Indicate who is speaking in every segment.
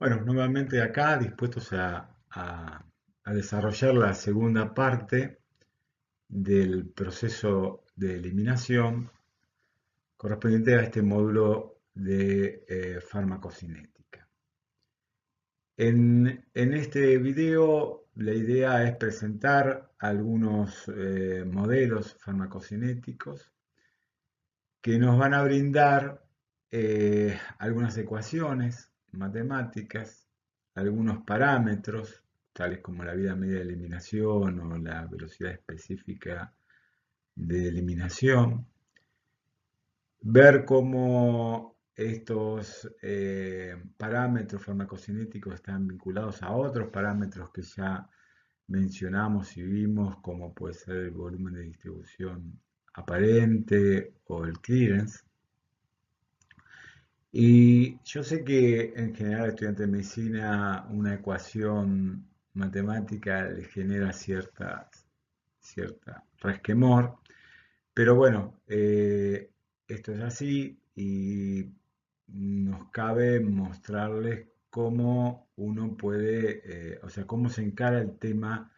Speaker 1: Bueno, nuevamente acá dispuestos a desarrollar la segunda parte del proceso de eliminación correspondiente a este módulo de farmacocinética. En este video la idea es presentar algunos modelos farmacocinéticos que nos van a brindar algunas ecuaciones matemáticas, algunos parámetros, tales como la vida media de eliminación o la velocidad específica de eliminación, ver cómo estos parámetros farmacocinéticos están vinculados a otros parámetros que ya mencionamos y vimos, como puede ser el volumen de distribución aparente o el clearance. Y yo sé que en general al estudiante de medicina una ecuación matemática le genera cierta resquemor, pero bueno, esto es así y nos cabe mostrarles cómo uno puede, o sea, cómo se encara el tema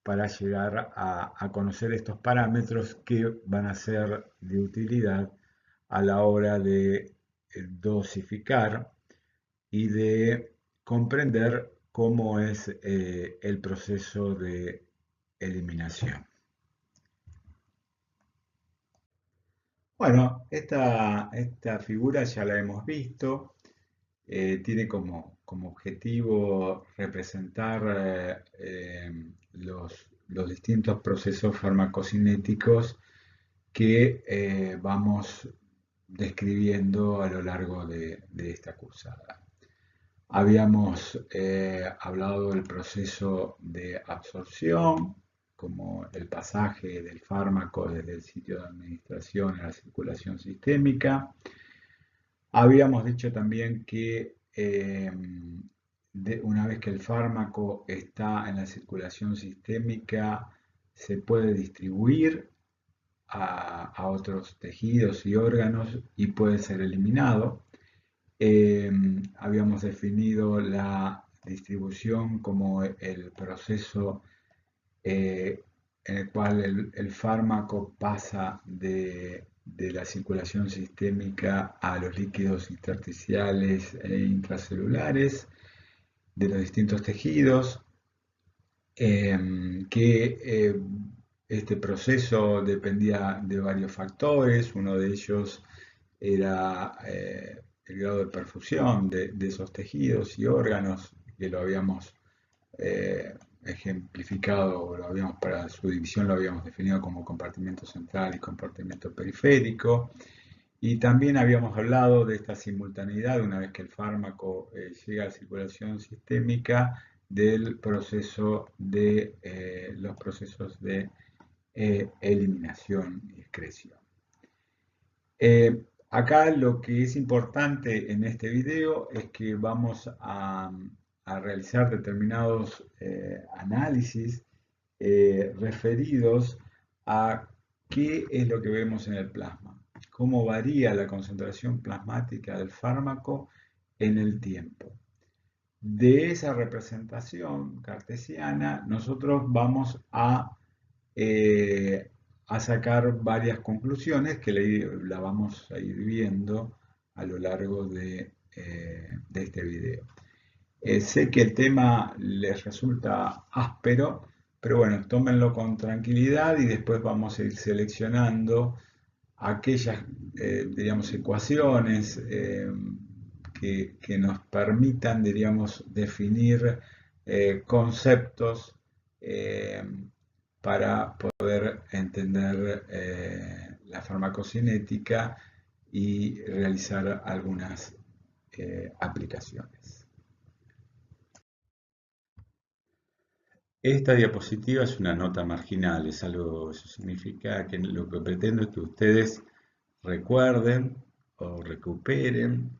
Speaker 1: para llegar a conocer estos parámetros que van a ser de utilidad a la hora de dosificar y de comprender cómo es el proceso de eliminación. Bueno, esta figura ya la hemos visto, tiene como objetivo representar los distintos procesos farmacocinéticos que vamos describiendo a lo largo de esta cursada. Habíamos hablado del proceso de absorción, como el pasaje del fármaco desde el sitio de administración a la circulación sistémica. Habíamos dicho también que una vez que el fármaco está en la circulación sistémica, se puede distribuir a otros tejidos y órganos y puede ser eliminado. Habíamos definido la distribución como el proceso en el cual el fármaco pasa de la circulación sistémica a los líquidos intersticiales e intracelulares de los distintos tejidos, que este proceso dependía de varios factores. Uno de ellos era el grado de perfusión de esos tejidos y órganos, que lo habíamos ejemplificado, para su división lo habíamos definido como compartimento central y compartimento periférico. Y también habíamos hablado de esta simultaneidad, una vez que el fármaco llega a circulación sistémica, del proceso de los procesos de eliminación y excreción. Acá lo que es importante en este video es que vamos a realizar determinados análisis referidos a qué es lo que vemos en el plasma, cómo varía la concentración plasmática del fármaco en el tiempo. De esa representación cartesiana, nosotros vamos a sacar varias conclusiones que la vamos a ir viendo a lo largo de este video. Sé que el tema les resulta áspero, pero bueno, tómenlo con tranquilidad y después vamos a ir seleccionando aquellas, diríamos, ecuaciones que nos permitan, diríamos, definir conceptos para poder entender la farmacocinética y realizar algunas aplicaciones. Esta diapositiva es una nota marginal, eso significa que lo que pretendo es que ustedes recuerden o recuperen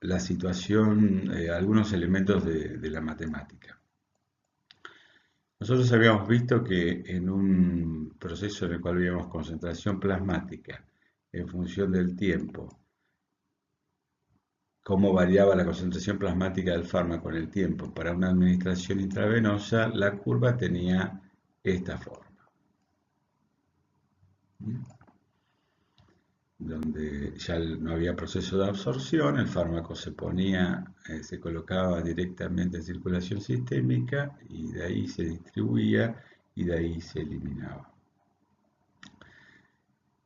Speaker 1: la situación, algunos elementos de la matemática. Nosotros habíamos visto que en un proceso en el cual veíamos concentración plasmática en función del tiempo cómo variaba la concentración plasmática del fármaco en el tiempo. Para una administración intravenosa, la curva tenía esta forma, donde ya no había proceso de absorción, el fármaco se ponía, se colocaba directamente en circulación sistémica y de ahí se distribuía y de ahí se eliminaba.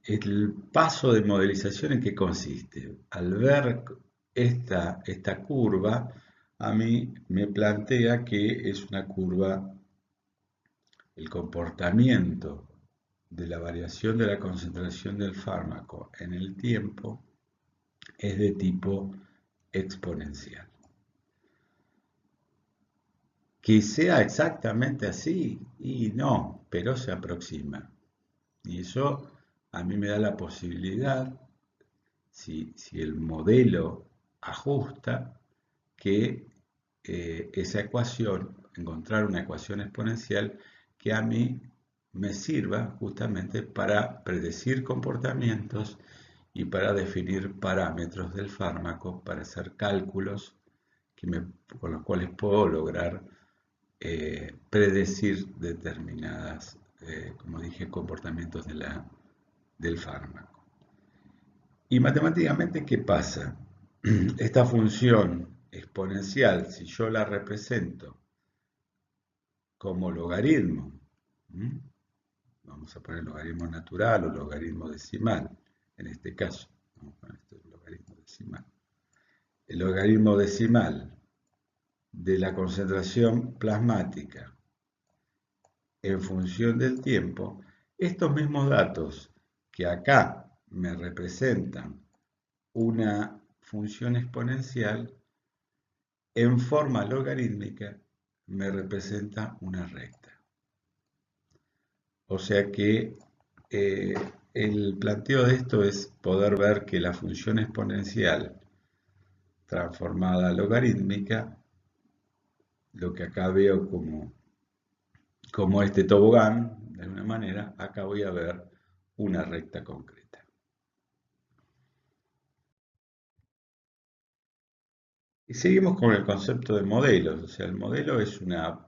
Speaker 1: El paso de modelización, ¿en qué consiste? Al ver esta curva, a mí me plantea que es una curva, el comportamiento de la variación de la concentración del fármaco en el tiempo es de tipo exponencial. Que sea exactamente así, y no, pero se aproxima. Y eso a mí me da la posibilidad, si el modelo ajusta, que esa ecuación, encontrar una ecuación exponencial que a mí me sirva justamente para predecir comportamientos y para definir parámetros del fármaco, para hacer cálculos con los cuales puedo lograr predecir determinadas, como dije, comportamientos del fármaco. Y matemáticamente, ¿qué pasa? Esta función exponencial, si yo la represento como logaritmo, vamos a poner logaritmo natural o logaritmo decimal, en este caso, vamos a poner logaritmo decimal. El logaritmo decimal de la concentración plasmática en función del tiempo, estos mismos datos que acá me representan una función exponencial, en forma logarítmica me representa una recta. O sea que el planteo de esto es poder ver que la función exponencial transformada a logarítmica, lo que acá veo como este tobogán, de alguna manera, acá voy a ver una recta concreta. Y seguimos con el concepto de modelos. O sea, el modelo es una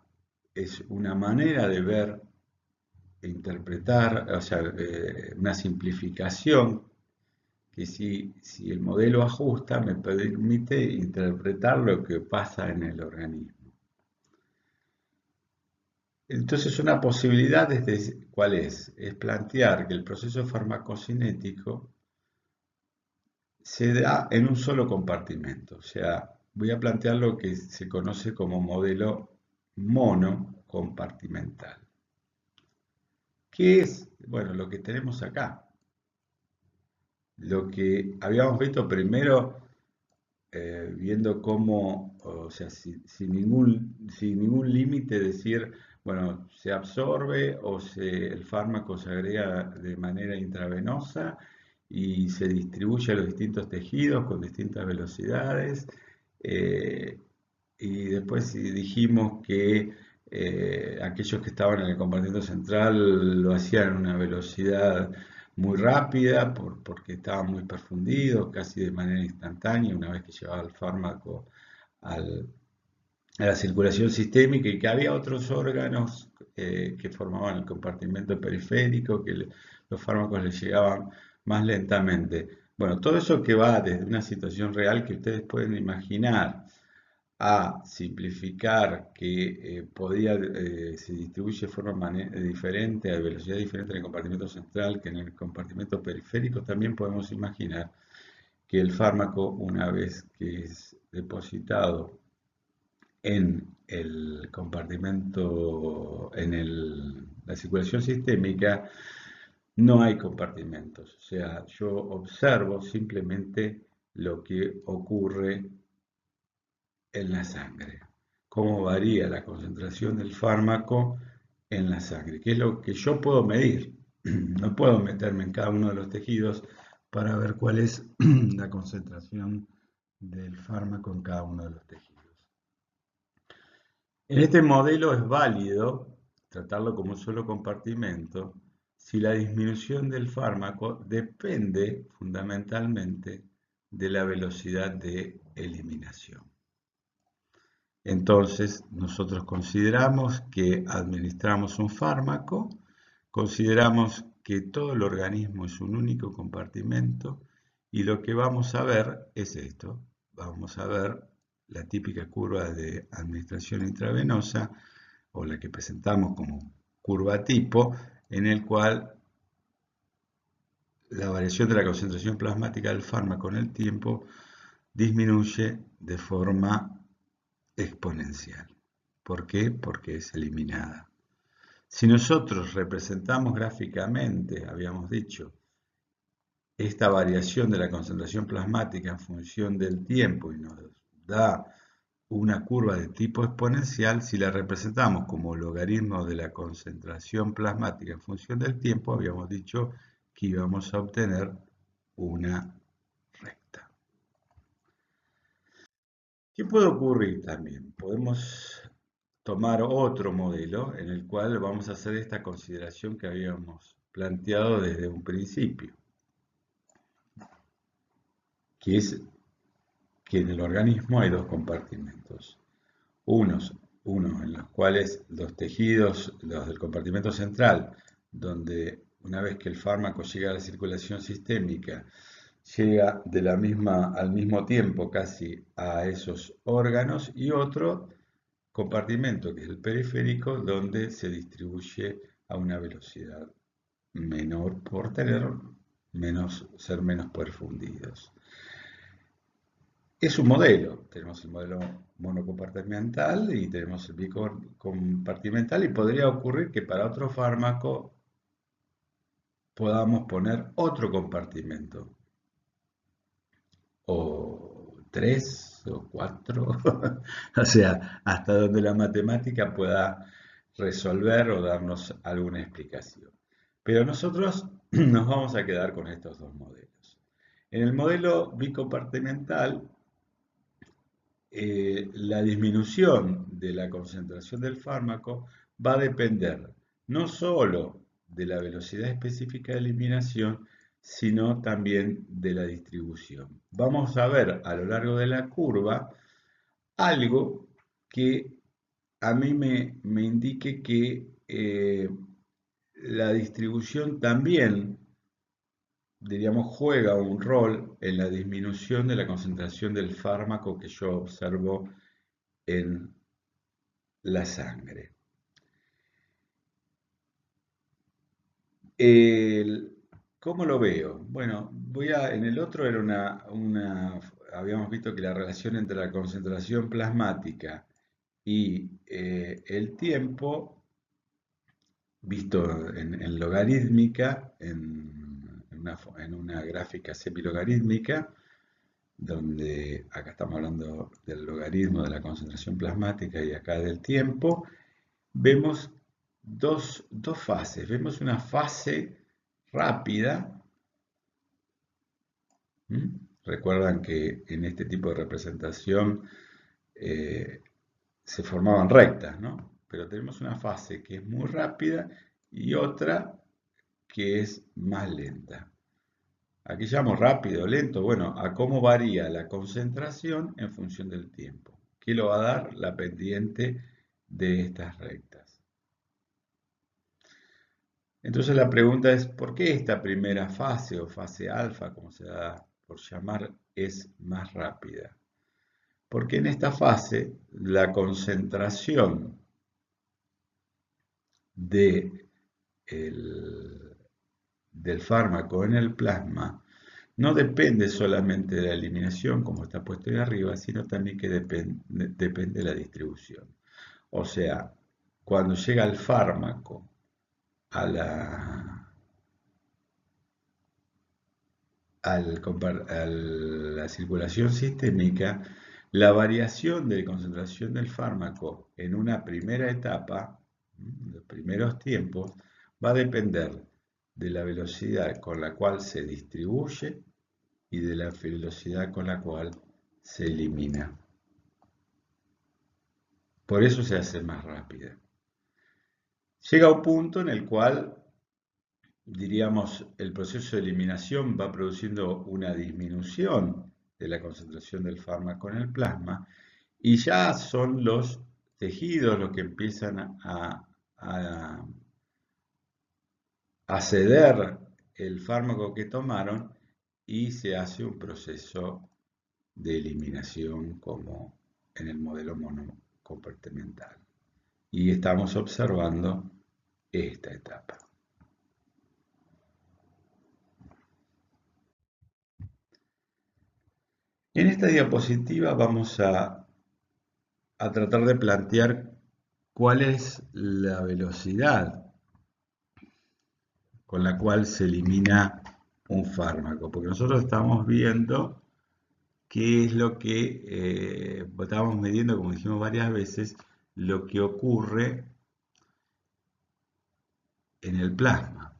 Speaker 1: manera de ver e interpretar, o sea, una simplificación que si el modelo ajusta me permite interpretar lo que pasa en el organismo. Entonces una posibilidad ¿cuál es? Es plantear que el proceso farmacocinético se da en un solo compartimento. O sea, voy a plantear lo que se conoce como modelo monocompartimental. ¿Qué es? Bueno, lo que tenemos acá. Lo que habíamos visto primero, viendo cómo, o sea, sin ningún límite, decir, bueno, se absorbe o el fármaco se agrega de manera intravenosa y se distribuye a los distintos tejidos con distintas velocidades. Y después dijimos que aquellos que estaban en el compartimento central lo hacían en una velocidad muy rápida porque estaban muy perfundidos, casi de manera instantánea, una vez que llevaba el fármaco a la circulación sistémica, y que había otros órganos que formaban el compartimento periférico, que los fármacos les llegaban más lentamente. Bueno, todo eso que va desde una situación real que ustedes pueden imaginar a simplificar que se distribuye de forma diferente, a velocidad diferente en el compartimento central que en el compartimento periférico, también podemos imaginar que el fármaco, una vez que es depositado en el compartimento, la circulación sistémica, no hay compartimentos. O sea, yo observo simplemente lo que ocurre en la sangre, cómo varía la concentración del fármaco en la sangre, que es lo que yo puedo medir. No puedo meterme en cada uno de los tejidos para ver cuál es la concentración del fármaco en cada uno de los tejidos. En este modelo es válido tratarlo como un solo compartimento si la disminución del fármaco depende fundamentalmente de la velocidad de eliminación. Entonces, nosotros consideramos que administramos un fármaco, consideramos que todo el organismo es un único compartimento y lo que vamos a ver es esto. Vamos a ver la típica curva de administración intravenosa o la que presentamos como curva tipo, en el cual la variación de la concentración plasmática del fármaco en el tiempo disminuye de forma exponencial. ¿Por qué? Porque es eliminada. Si nosotros representamos gráficamente, habíamos dicho, esta variación de la concentración plasmática en función del tiempo y nos da una curva de tipo exponencial, si la representamos como logaritmo de la concentración plasmática en función del tiempo, habíamos dicho que íbamos a obtener una recta. ¿Qué puede ocurrir también? Podemos tomar otro modelo en el cual vamos a hacer esta consideración que habíamos planteado desde un principio, que es que en el organismo hay dos compartimentos. Uno en los cuales los tejidos, los del compartimento central, donde una vez que el fármaco llega a la circulación sistémica, llega al mismo tiempo casi a esos órganos, y otro compartimento que es el periférico, donde se distribuye a una velocidad menor por ser menos perfundidos. Es un modelo, tenemos el modelo monocompartimental y tenemos el bicompartimental, y podría ocurrir que para otro fármaco podamos poner otro compartimento, o 3 o 4, o sea, hasta donde la matemática pueda resolver o darnos alguna explicación. Pero nosotros nos vamos a quedar con estos dos modelos. En el modelo bicompartimental, la disminución de la concentración del fármaco va a depender no solo de la velocidad específica de eliminación, sino también de la distribución. Vamos a ver a lo largo de la curva algo que a mí me indique que la distribución también, diríamos, juega un rol en la disminución de la concentración del fármaco que yo observo en la sangre. ¿Cómo lo veo? Bueno, en el otro era habíamos visto que la relación entre la concentración plasmática y el tiempo, visto en logarítmica, en una gráfica semilogarítmica, donde acá estamos hablando del logaritmo de la concentración plasmática y acá del tiempo, vemos dos fases. Vemos una fase rápida. Recuerdan que en este tipo de representación se formaban rectas, ¿no? Pero tenemos una fase que es muy rápida y otra que es más lenta. Aquí llamamos rápido o lento, bueno, a cómo varía la concentración en función del tiempo. ¿Qué lo va a dar? La pendiente de estas rectas. Entonces la pregunta es, ¿por qué esta primera fase o fase alfa, como se da por llamar, es más rápida? Porque en esta fase la concentración del fármaco en el plasma no depende solamente de la eliminación, como está puesto ahí arriba, sino también que depende de la distribución. O sea, cuando llega el fármaco a la circulación sistémica, la variación de concentración del fármaco en una primera etapa, los primeros tiempos, va a depender de la velocidad con la cual se distribuye y de la velocidad con la cual se elimina. Por eso se hace más rápida. Llega un punto en el cual, diríamos, el proceso de eliminación va produciendo una disminución de la concentración del fármaco en el plasma, y ya son los tejidos los que empiezan a ceder el fármaco que tomaron y se hace un proceso de eliminación como en el modelo monocompartimental. Y estamos observando esta etapa. En esta diapositiva vamos a tratar de plantear cuál es la velocidad con la cual se elimina un fármaco, porque nosotros estamos viendo qué es lo que estamos midiendo, como dijimos varias veces, lo que ocurre en el plasma.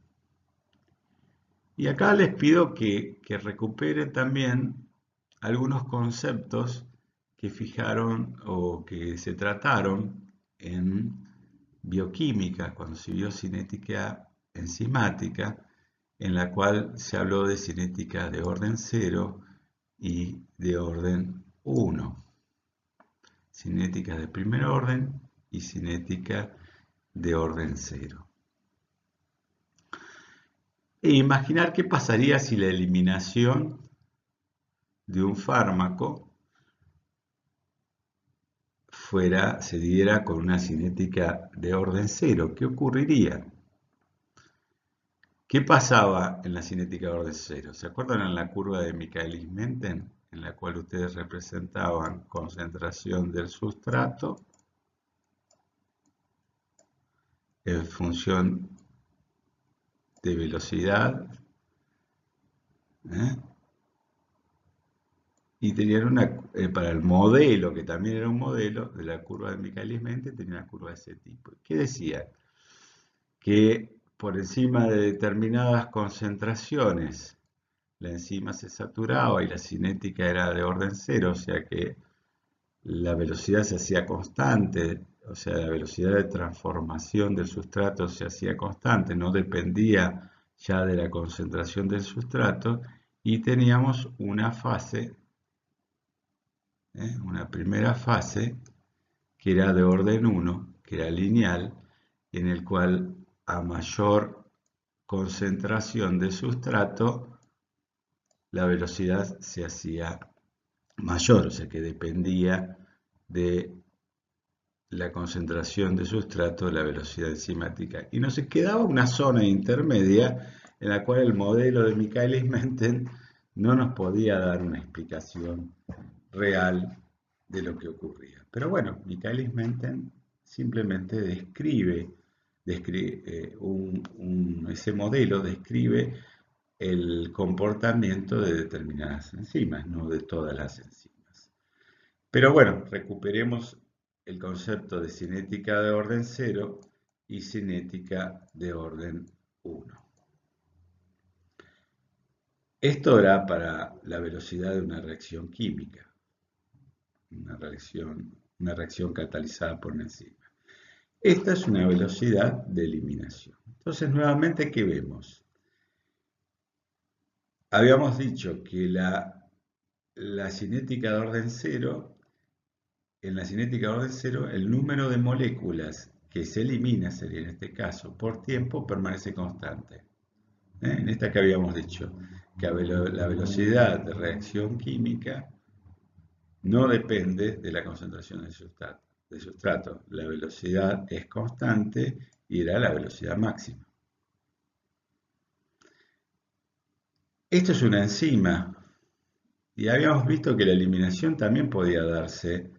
Speaker 1: Y acá les pido que recuperen también algunos conceptos que fijaron o que se trataron en bioquímica, cuando se vio cinética enzimática, en la cual se habló de cinética de orden 0 y de orden 1. Cinética de primer orden y cinética de orden 0. E imaginar qué pasaría si la eliminación de un fármaco se diera con una cinética de orden 0. ¿Qué ocurriría? ¿Qué pasaba en la cinética de orden 0? ¿Se acuerdan en la curva de Michaelis-Menten, en la cual ustedes representaban concentración del sustrato en función de velocidad? Y tenían para el modelo, que también era un modelo de la curva de Michaelis-Menten, tenía una curva de ese tipo. ¿Qué decía? Que por encima de determinadas concentraciones la enzima se saturaba y la cinética era de orden 0, o sea que la velocidad se hacía constante, o sea, la velocidad de transformación del sustrato se hacía constante, no dependía ya de la concentración del sustrato, y teníamos una fase, una primera fase, que era de orden 1, que era lineal, en el cual a mayor concentración de sustrato, la velocidad se hacía mayor, o sea que dependía de la concentración de sustrato, la velocidad enzimática. Y nos quedaba una zona intermedia en la cual el modelo de Michaelis-Menten no nos podía dar una explicación real de lo que ocurría. Pero bueno, Michaelis-Menten simplemente ese modelo describe el comportamiento de determinadas enzimas, no de todas las enzimas. Pero bueno, recuperemos el concepto de cinética de orden 0 y cinética de orden 1. Esto era para la velocidad de una reacción química, una reacción catalizada por una enzima. Esta es una velocidad de eliminación. Entonces, nuevamente, ¿qué vemos? Habíamos dicho que la cinética de orden 0, en la cinética de orden 0, el número de moléculas que se elimina, sería en este caso, por tiempo, permanece constante. En esta que habíamos dicho, que la velocidad de reacción química no depende de la concentración del sustrato. La velocidad es constante y era la velocidad máxima. Esto es una enzima y habíamos visto que la eliminación también podía darse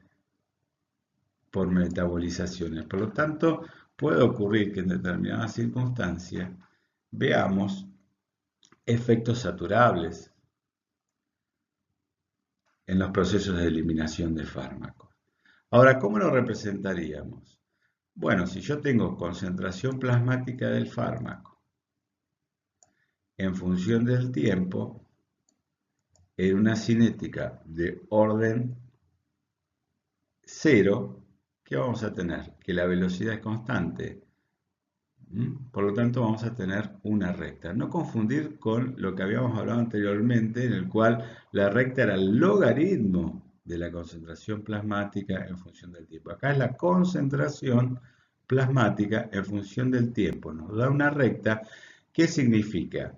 Speaker 1: por metabolizaciones. Por lo tanto, puede ocurrir que en determinadas circunstancias veamos efectos saturables en los procesos de eliminación de fármacos. Ahora, ¿cómo lo representaríamos? Bueno, si yo tengo concentración plasmática del fármaco en función del tiempo, en una cinética de orden 0, ¿qué vamos a tener? Que la velocidad es constante Por lo tanto, vamos a tener una recta. No confundir con lo que habíamos hablado anteriormente, en el cual la recta era el logaritmo de la concentración plasmática en función del tiempo. Acá es la concentración plasmática en función del tiempo. Nos da una recta. ¿Qué significa?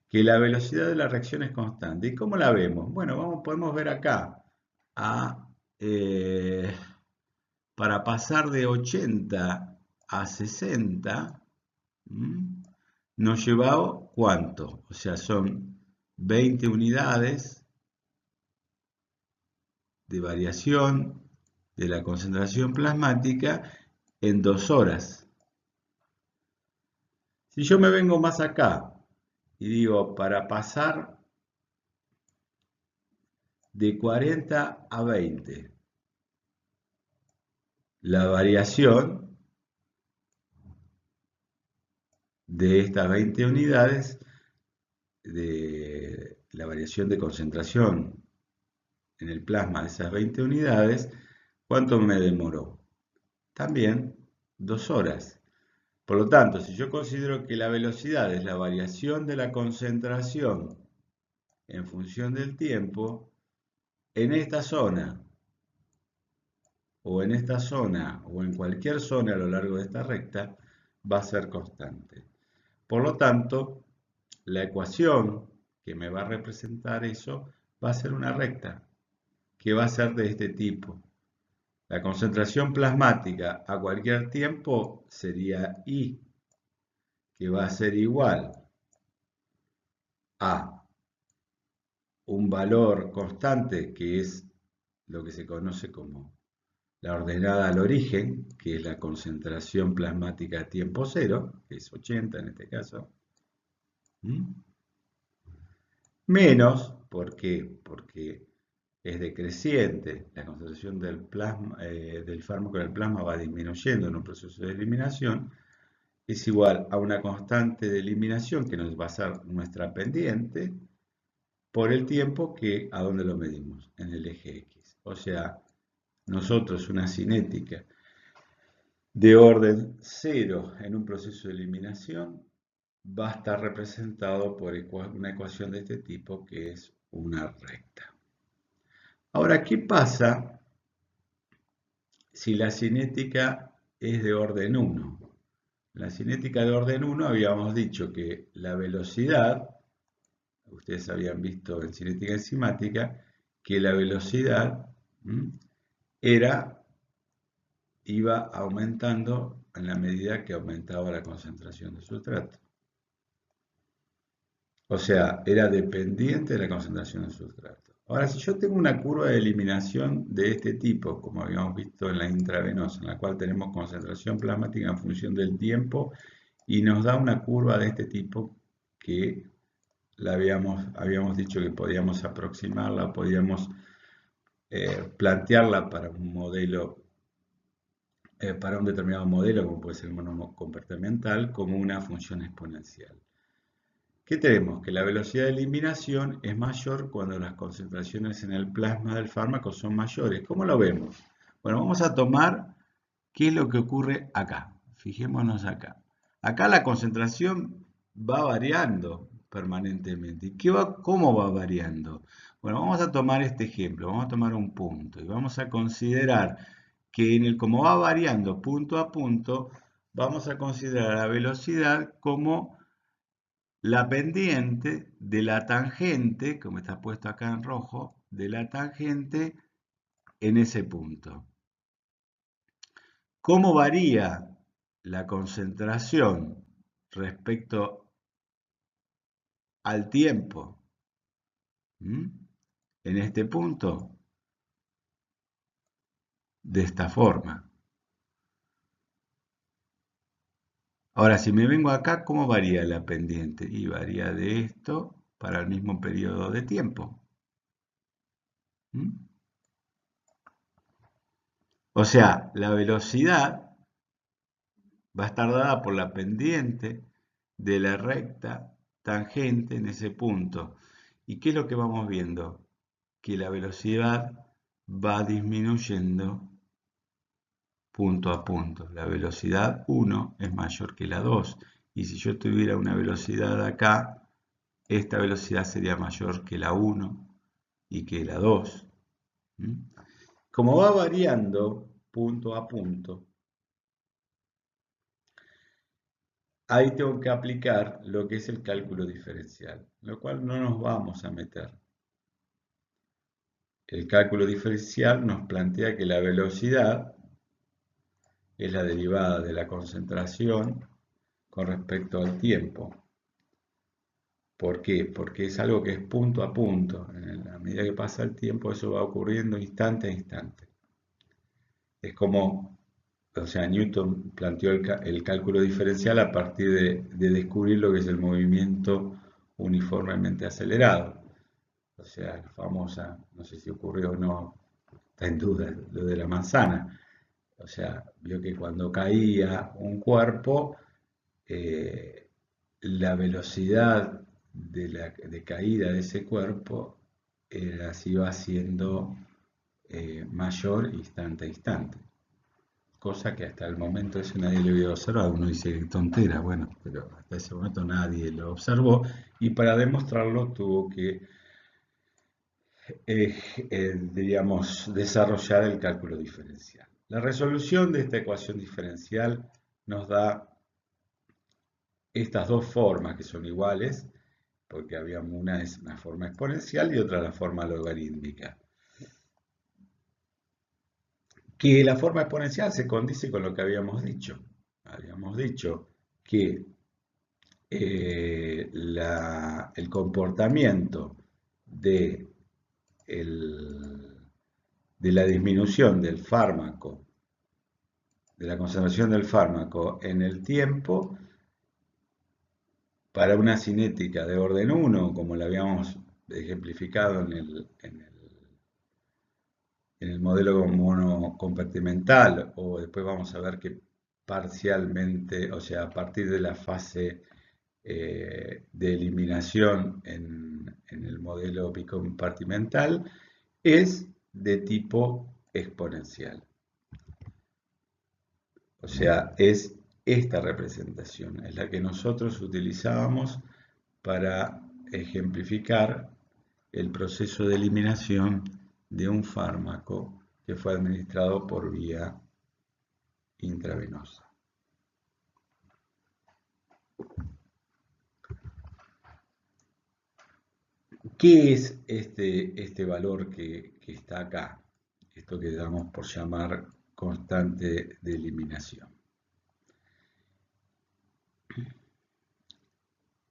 Speaker 1: Que la velocidad de la reacción es constante. ¿Y cómo la vemos? Bueno, podemos ver acá. Para pasar de 80 a 60, nos llevó ¿cuánto? O sea, son 20 unidades de variación de la concentración plasmática en 2 horas. Si yo me vengo más acá y digo, para pasar de 40 a 20, la variación de estas 20 unidades, de la variación de concentración en el plasma de esas 20 unidades, ¿cuánto me demoró? También 2 horas. Por lo tanto, si yo considero que la velocidad es la variación de la concentración en función del tiempo, en esta zona, o en esta zona, o en cualquier zona a lo largo de esta recta, va a ser constante. Por lo tanto, la ecuación que me va a representar eso va a ser una recta, que va a ser de este tipo. La concentración plasmática a cualquier tiempo sería I, que va a ser igual a un valor constante, que es lo que se conoce como la ordenada al origen, que es la concentración plasmática a tiempo cero, que es 80 en este caso, menos, ¿por qué? Porque es decreciente, la concentración del plasma, del fármaco en el plasma va disminuyendo en un proceso de eliminación, es igual a una constante de eliminación que nos va a ser nuestra pendiente por el tiempo que a dónde lo medimos, en el eje X. O sea, nosotros una cinética de orden 0 en un proceso de eliminación va a estar representado por una ecuación de este tipo que es una recta. Ahora, ¿qué pasa si la cinética es de orden 1? La cinética de orden 1 habíamos dicho que la velocidad, ustedes habían visto en cinética enzimática, que la velocidad iba aumentando en la medida que aumentaba la concentración de sustrato. O sea, era dependiente de la concentración del sustrato. Ahora, si yo tengo una curva de eliminación de este tipo, como habíamos visto en la intravenosa, en la cual tenemos concentración plasmática en función del tiempo, y nos da una curva de este tipo que habíamos dicho que podíamos aproximarla, podíamos plantearla para un modelo, para un determinado modelo, como puede ser el monocomportamental, como una función exponencial. ¿Qué tenemos? Que la velocidad de eliminación es mayor cuando las concentraciones en el plasma del fármaco son mayores. ¿Cómo lo vemos? Bueno, vamos a tomar qué es lo que ocurre acá. Fijémonos acá. Acá la concentración va variando permanentemente. ¿Cómo va variando? Bueno, vamos a tomar este ejemplo. Vamos a tomar un punto y vamos a considerar que como va variando punto a punto, vamos a considerar la velocidad como la pendiente de la tangente, como está puesto acá en rojo, de la tangente en ese punto. ¿Cómo varía la concentración respecto al tiempo en este punto? De esta forma. Ahora, si me vengo acá, ¿cómo varía la pendiente? Y varía de esto para el mismo periodo de tiempo. O sea, la velocidad va a estar dada por la pendiente de la recta tangente en ese punto. ¿Y qué es lo que vamos viendo? Que la velocidad va disminuyendo punto a punto. La velocidad 1 es mayor que la 2. Y si yo tuviera una velocidad acá, esta velocidad sería mayor que la 1 y que la 2. Como va variando punto a punto, ahí tengo que aplicar lo que es el cálculo diferencial, lo cual no nos vamos a meter. El cálculo diferencial nos plantea que la velocidad es la derivada de la concentración con respecto al tiempo. ¿Por qué? Porque es algo que es punto a punto. A medida que pasa el tiempo, eso va ocurriendo instante a instante. Es como, o sea, Newton planteó el cálculo diferencial a partir de descubrir lo que es el movimiento uniformemente acelerado. O sea, la famosa, no sé si ocurrió o no, está en duda, lo de la manzana. O sea, vio que cuando caía un cuerpo, la velocidad de caída de ese cuerpo se iba haciendo mayor instante a instante. Cosa que hasta el momento eso nadie lo había observado. Uno dice que tontera, bueno, pero hasta ese momento nadie lo observó y para demostrarlo tuvo que, diríamos, desarrollar el cálculo diferencial. La resolución de esta ecuación diferencial nos da estas dos formas que son iguales, porque una es una forma exponencial y otra la forma logarítmica. Que la forma exponencial se condice con lo que habíamos dicho. Habíamos dicho que el comportamiento de, de la disminución del fármaco, de la conservación del fármaco en el tiempo, para una cinética de orden 1, como la habíamos ejemplificado en el modelo monocompartimental, o después vamos a ver que parcialmente, o sea, a partir de la fase de eliminación en el modelo bicompartimental, es de tipo exponencial. O sea, es esta representación, es la que nosotros utilizábamos para ejemplificar el proceso de eliminación de un fármaco que fue administrado por vía intravenosa. ¿Qué es este valor que está acá? Esto que damos por llamar constante de eliminación.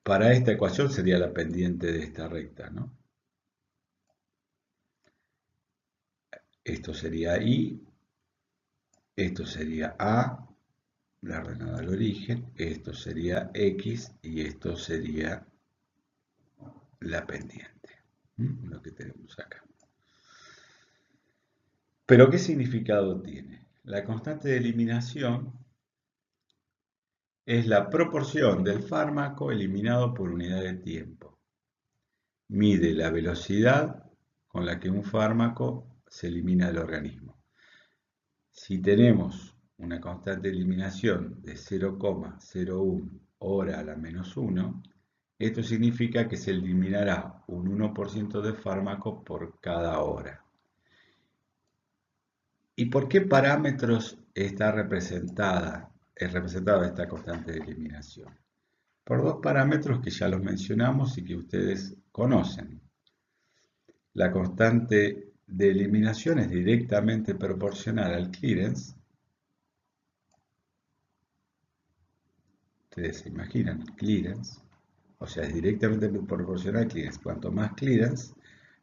Speaker 1: Para esta ecuación sería la pendiente de esta recta, ¿no? Esto sería I, esto sería A, la ordenada al origen, esto sería X y esto sería la pendiente, lo que tenemos acá. Pero ¿qué significado tiene? La constante de eliminación es la proporción del fármaco eliminado por unidad de tiempo. Mide la velocidad con la que un fármaco se elimina del organismo. Si tenemos una constante de eliminación de 0,01 hora a la menos 1, esto significa que se eliminará un 1% de fármaco por cada hora. ¿Y por qué parámetros está representada esta constante de eliminación? Por dos parámetros que ya los mencionamos y que ustedes conocen. La constante de eliminación es directamente proporcional al clearance. Ustedes se imaginan el clearance, o sea, es directamente proporcional al clearance. Cuanto más clearance,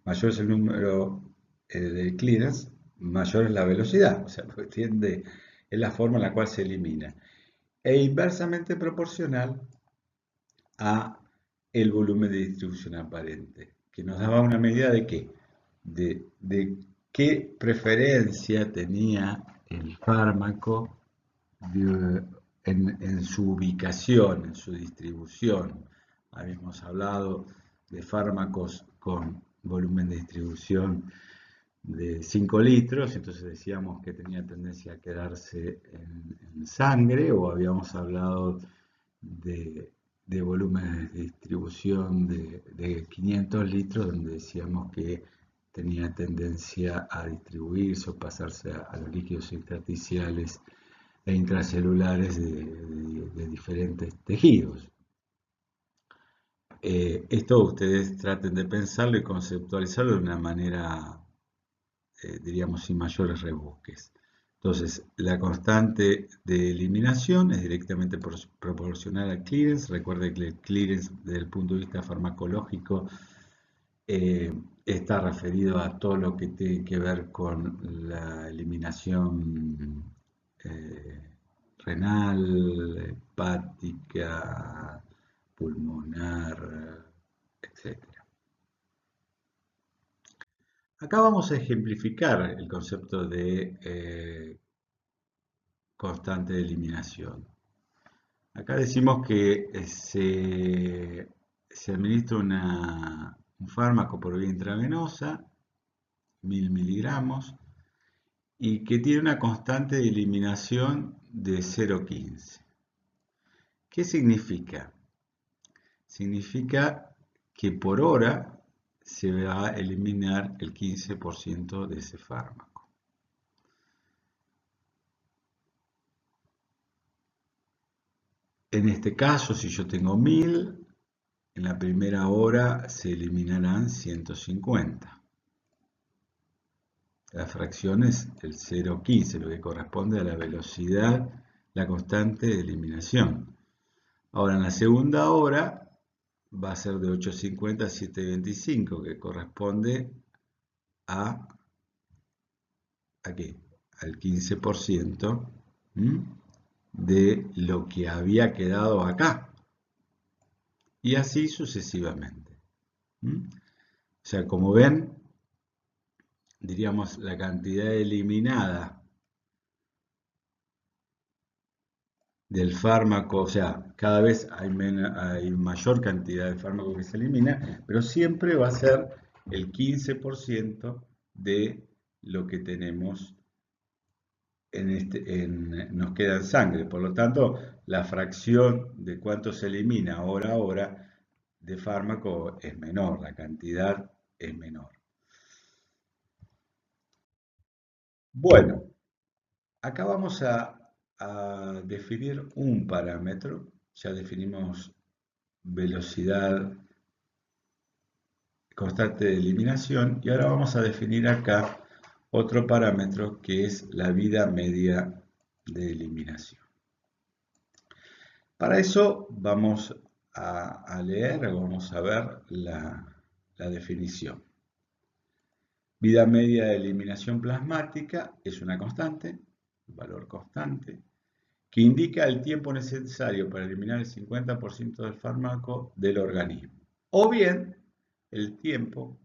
Speaker 1: mayor es el número de clearance, mayor es la velocidad, o sea, es la forma en la cual se elimina. E inversamente proporcional a el volumen de distribución aparente, que nos daba una medida de qué, de qué preferencia tenía el fármaco en su ubicación, en su distribución. Habíamos hablado de fármacos con volumen de distribución de 5 litros, entonces decíamos que tenía tendencia a quedarse en sangre, o habíamos hablado de volúmenes de distribución de 500 litros, donde decíamos que tenía tendencia a distribuirse o pasarse a los líquidos intersticiales e intracelulares de diferentes tejidos. Esto ustedes traten de pensarlo y conceptualizarlo de una manera, diríamos, sin mayores rebusques. Entonces, la constante de eliminación es directamente proporcional al clearance. Recuerde que el clearance, desde el punto de vista farmacológico, está referido a todo lo que tiene que ver con la eliminación renal, hepática, pulmonar, etcétera. Acá vamos a ejemplificar el concepto de constante de eliminación. Acá decimos que se administra un fármaco por vía intravenosa, 1000 miligramos, y que tiene una constante de eliminación de 0,15. ¿Qué significa? Significa que por hora se va a eliminar el 15% de ese fármaco. En este caso, si yo tengo 1000, en la primera hora se eliminarán 150. La fracción es el 0,15, lo que corresponde a la velocidad, la constante de eliminación. Ahora, en la segunda hora va a ser de 8,50 a 7,25, que corresponde ¿a qué? Al 15% de lo que había quedado acá. Y así sucesivamente. O sea, como ven, diríamos, la cantidad eliminada del fármaco, o sea, cada vez hay mayor cantidad de fármaco que se elimina, pero siempre va a ser el 15% de lo que tenemos nos queda en sangre. Por lo tanto, la fracción de cuánto se elimina hora a hora de fármaco es menor, la cantidad es menor. Bueno, acá vamos a definir un parámetro. Ya definimos velocidad constante de eliminación y ahora vamos a definir acá otro parámetro que es la vida media de eliminación. Para eso vamos a leer, vamos a ver la definición. Vida media de eliminación plasmática es una constante, un valor constante, que indica el tiempo necesario para eliminar el 50% del fármaco del organismo, o bien el tiempo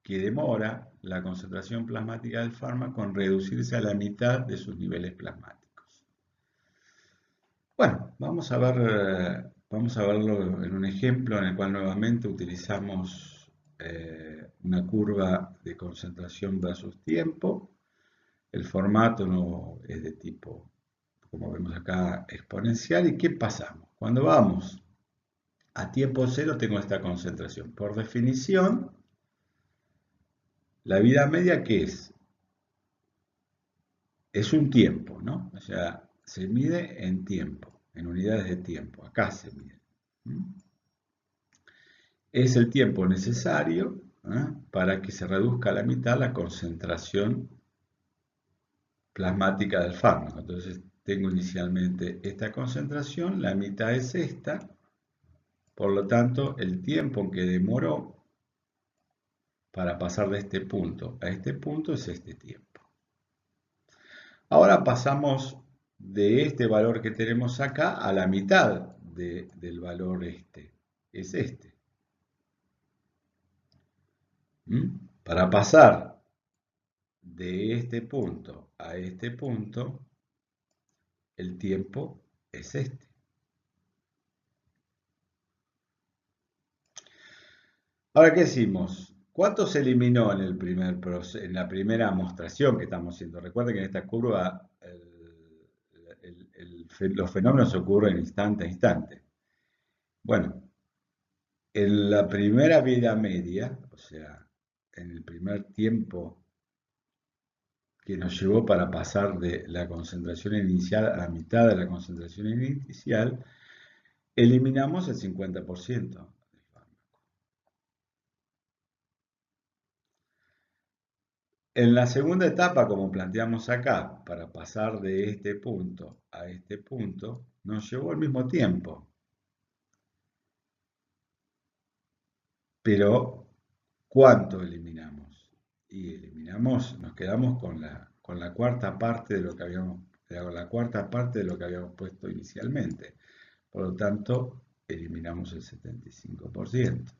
Speaker 1: que demora la concentración plasmática del fármaco en reducirse a la mitad de sus niveles plasmáticos. Bueno, vamos a verlo en un ejemplo en el cual nuevamente utilizamos una curva de concentración versus tiempo. El formato no es de tipo, como vemos acá, exponencial. ¿Y qué pasamos? Cuando vamos a tiempo cero tengo esta concentración. Por definición, la vida media, ¿qué es? Es un tiempo, ¿no? O sea, se mide en tiempo, en unidades de tiempo. Acá se mide. Es el tiempo necesario para que se reduzca a la mitad la concentración plasmática del fármaco. Entonces, tengo inicialmente esta concentración, la mitad es esta, por lo tanto, el tiempo que demoró para pasar de este punto a este punto es este tiempo. Ahora pasamos de este valor que tenemos acá a la mitad del valor este, es este. Para pasar de este punto a este punto, el tiempo es este. Ahora, ¿qué decimos? ¿Cuánto se eliminó en en la primera amostración que estamos haciendo? Recuerden que en esta curva los fenómenos ocurren instante a instante. Bueno, en la primera vida media, o sea, en el primer tiempo que nos llevó para pasar de la concentración inicial a la mitad de la concentración inicial, eliminamos el 50% del fármaco. En la segunda etapa, como planteamos acá, para pasar de este punto a este punto, nos llevó al mismo tiempo. Pero, ¿cuánto eliminamos? Y eliminamos, nos quedamos con la cuarta parte de lo que habíamos puesto inicialmente. Por lo tanto, eliminamos el 75%.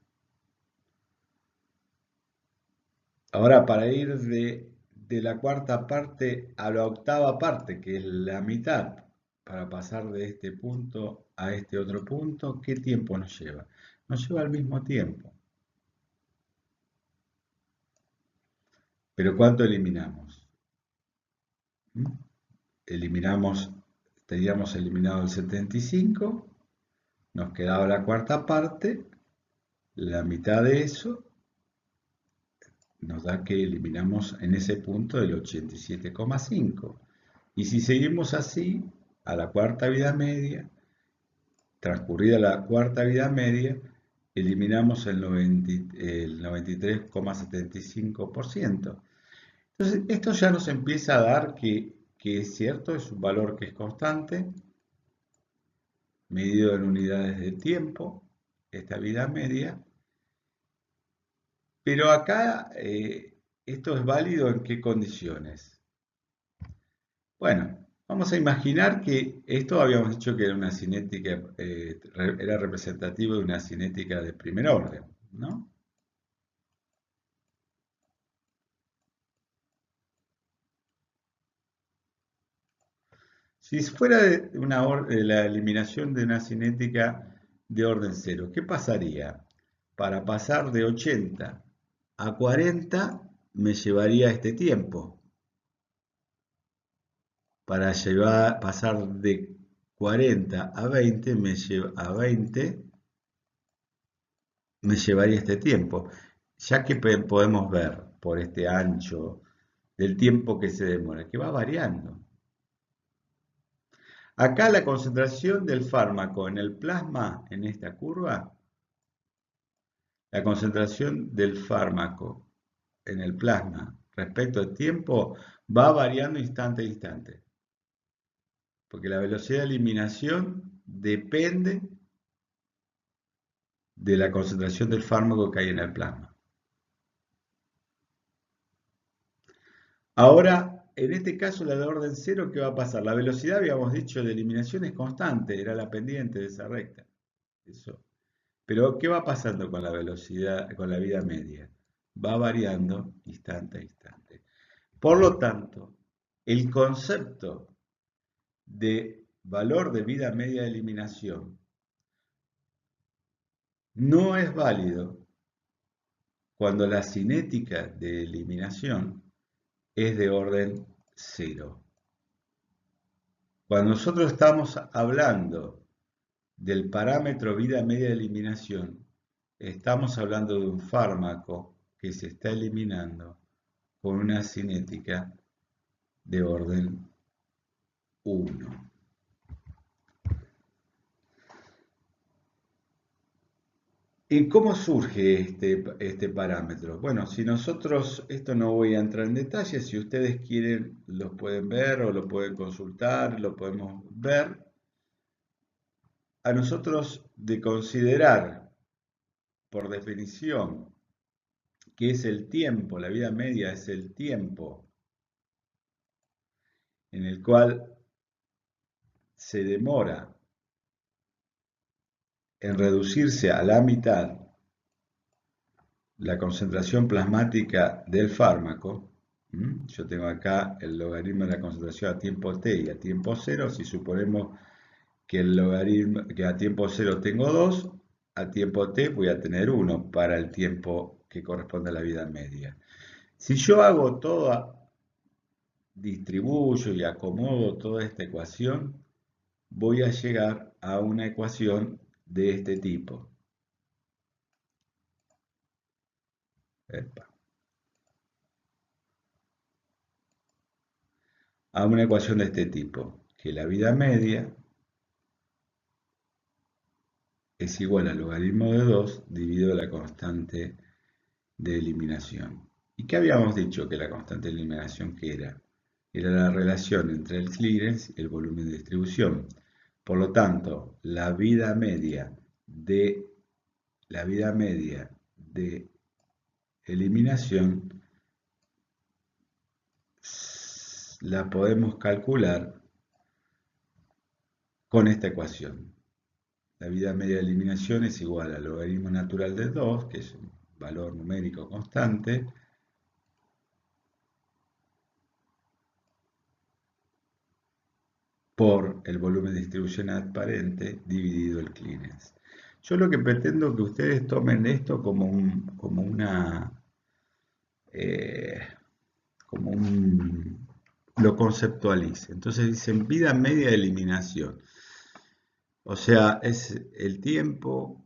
Speaker 1: Ahora, para ir de la cuarta parte a la octava parte, que es la mitad, para pasar de este punto a este otro punto, ¿qué tiempo nos lleva? Nos lleva al mismo tiempo. ¿Pero cuánto eliminamos? Teníamos eliminado el 75, nos quedaba la cuarta parte, la mitad de eso nos da que eliminamos en ese punto el 87,5. Y si seguimos así, a la cuarta vida media, transcurrida la cuarta vida media, eliminamos el 93,75%. Entonces, esto ya nos empieza a dar que es cierto, es un valor que es constante, medido en unidades de tiempo, esta vida media. Pero acá, ¿esto es válido en qué condiciones? Bueno, vamos a imaginar que esto habíamos dicho que era una cinética, era representativo de una cinética de primer orden, ¿no? Si fuera de la eliminación de una cinética de orden cero, ¿qué pasaría? Para pasar de 80 a 40 me llevaría este tiempo. Para pasar de 40 a 20 me llevaría este tiempo. Ya que podemos ver por este ancho del tiempo que se demora, que va variando. Acá la concentración del fármaco en el plasma, en esta curva, la concentración del fármaco en el plasma respecto al tiempo va variando instante a instante. Porque la velocidad de eliminación depende de la concentración del fármaco que hay en el plasma. Ahora, en este caso, la de orden cero, ¿qué va a pasar? La velocidad, habíamos dicho, de eliminación es constante, era la pendiente de esa recta. Eso. Pero, ¿qué va pasando con la velocidad, con la vida media? Va variando instante a instante. Por lo tanto, el concepto de valor de vida media de eliminación no es válido cuando la cinética de eliminación es de orden cero. Cuando nosotros estamos hablando del parámetro vida media de eliminación, estamos hablando de un fármaco que se está eliminando con una cinética de orden 1. ¿Y cómo surge este parámetro? Bueno, si nosotros, esto no voy a entrar en detalle, si ustedes quieren lo pueden ver o lo pueden consultar, lo podemos ver. A nosotros de considerar, por definición, que es el tiempo, la vida media es el tiempo en el cual se demora en reducirse a la mitad la concentración plasmática del fármaco. Yo tengo acá el logaritmo de la concentración a tiempo t y a tiempo 0. Si suponemos que el logaritmo, que a tiempo 0 tengo 2, a tiempo t voy a tener 1 para el tiempo que corresponde a la vida media. Si yo hago todo, distribuyo y acomodo toda esta ecuación, voy a llegar a una ecuación de este tipo. Epa. A una ecuación de este tipo, que la vida media es igual al logaritmo de 2 dividido la constante de eliminación. ¿Y qué habíamos dicho que la constante de eliminación qué era? Era la relación entre el clearance y el volumen de distribución. Por lo tanto, la vida media de eliminación la podemos calcular con esta ecuación. La vida media de eliminación es igual al logaritmo natural de 2, que es un valor numérico constante, por el volumen de distribución aparente dividido el clearance. Yo lo que pretendo que ustedes tomen esto como lo conceptualicen. Entonces dicen vida media de eliminación. O sea, es el tiempo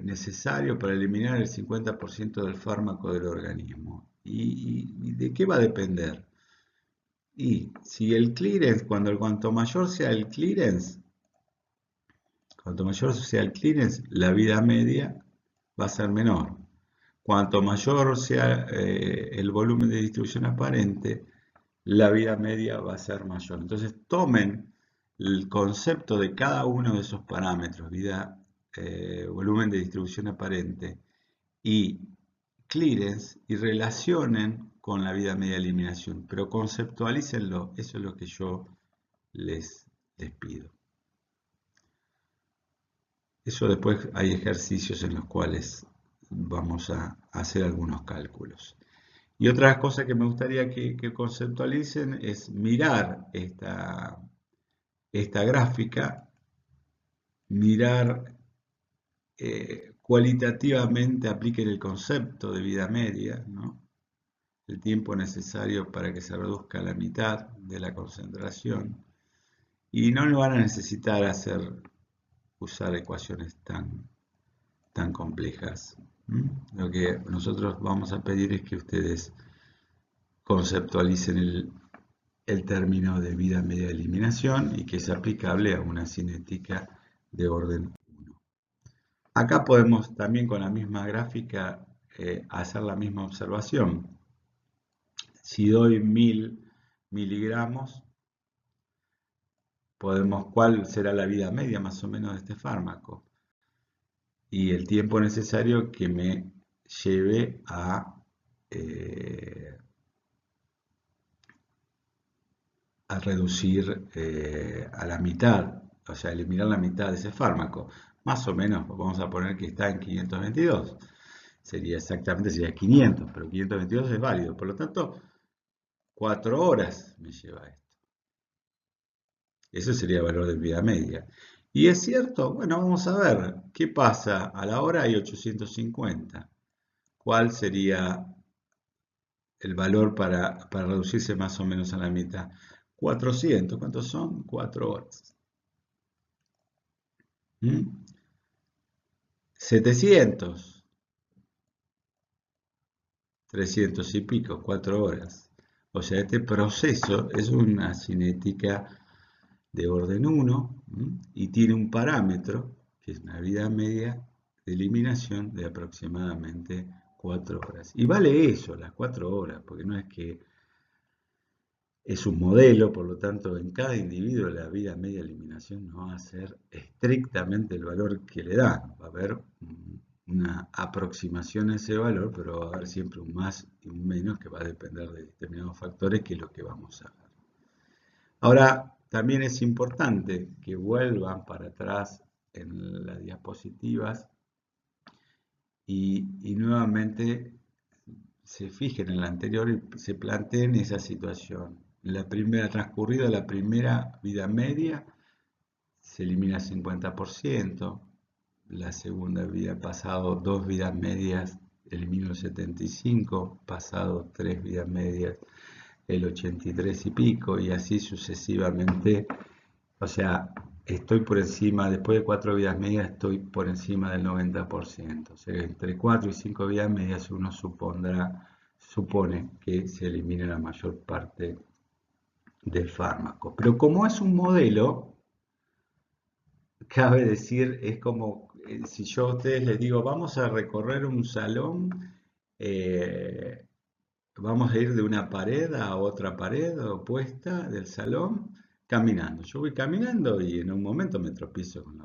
Speaker 1: necesario para eliminar el 50% del fármaco del organismo. ¿Y de qué va a depender? Y si el clearance, cuanto mayor sea el clearance, la vida media va a ser menor. Cuanto mayor sea el volumen de distribución aparente, la vida media va a ser mayor. Entonces tomen el concepto de cada uno de esos parámetros, volumen de distribución aparente y clearance, y relacionen con la vida media de eliminación, pero conceptualícenlo, eso es lo que yo les pido. Eso después hay ejercicios en los cuales vamos a hacer algunos cálculos. Y otra cosa que me gustaría que conceptualicen es mirar esta gráfica, mirar cualitativamente, apliquen el concepto de vida media, ¿no? El tiempo necesario para que se reduzca a la mitad de la concentración, y no lo van a necesitar usar ecuaciones tan complejas. Lo que nosotros vamos a pedir es que ustedes conceptualicen el término de vida media de eliminación y que es aplicable a una cinética de orden 1. Acá podemos también con la misma gráfica hacer la misma observación. Si doy 1000 miligramos, ¿cuál será la vida media más o menos de este fármaco? Y el tiempo necesario que me lleve a reducir a la mitad, o sea, eliminar la mitad de ese fármaco. Más o menos, vamos a poner que está en 522. Sería 500, pero 522 es válido. Por lo tanto, 4 horas me lleva esto. Eso sería el valor de vida media. ¿Y es cierto? Bueno, vamos a ver. ¿Qué pasa? A la hora hay 850. ¿Cuál sería el valor para reducirse más o menos a la mitad? 400. ¿Cuántos son? 4 horas. 700. 300 y pico, 4 horas. O sea, este proceso es una cinética de orden 1 y tiene un parámetro, que es una vida media de eliminación de aproximadamente 4 horas. Y vale eso, las 4 horas, porque no es que es un modelo, por lo tanto, en cada individuo la vida media de eliminación no va a ser estrictamente el valor que le da. Va a haber una aproximación a ese valor, pero va a haber siempre un más y un menos que va a depender de determinados factores, que es lo que vamos a ver. Ahora, también es importante que vuelvan para atrás en las diapositivas y nuevamente se fijen en la anterior y se planteen esa situación. Transcurrida la primera vida media, se elimina 50%, la segunda vida, pasado 2 vidas medias, elimino el 75, pasado 3 vidas medias, el 83 y pico, y así sucesivamente. O sea, estoy por encima, después de 4 vidas medias, estoy por encima del 90%. O sea, entre 4 y 5 vidas medias uno supone que se elimina la mayor parte del fármaco. Pero como es un modelo, cabe decir, es como si yo a ustedes les digo, vamos a recorrer un salón, eh, vamos a ir de una pared a otra pared opuesta del salón caminando. Yo voy caminando y en un momento me tropiezo con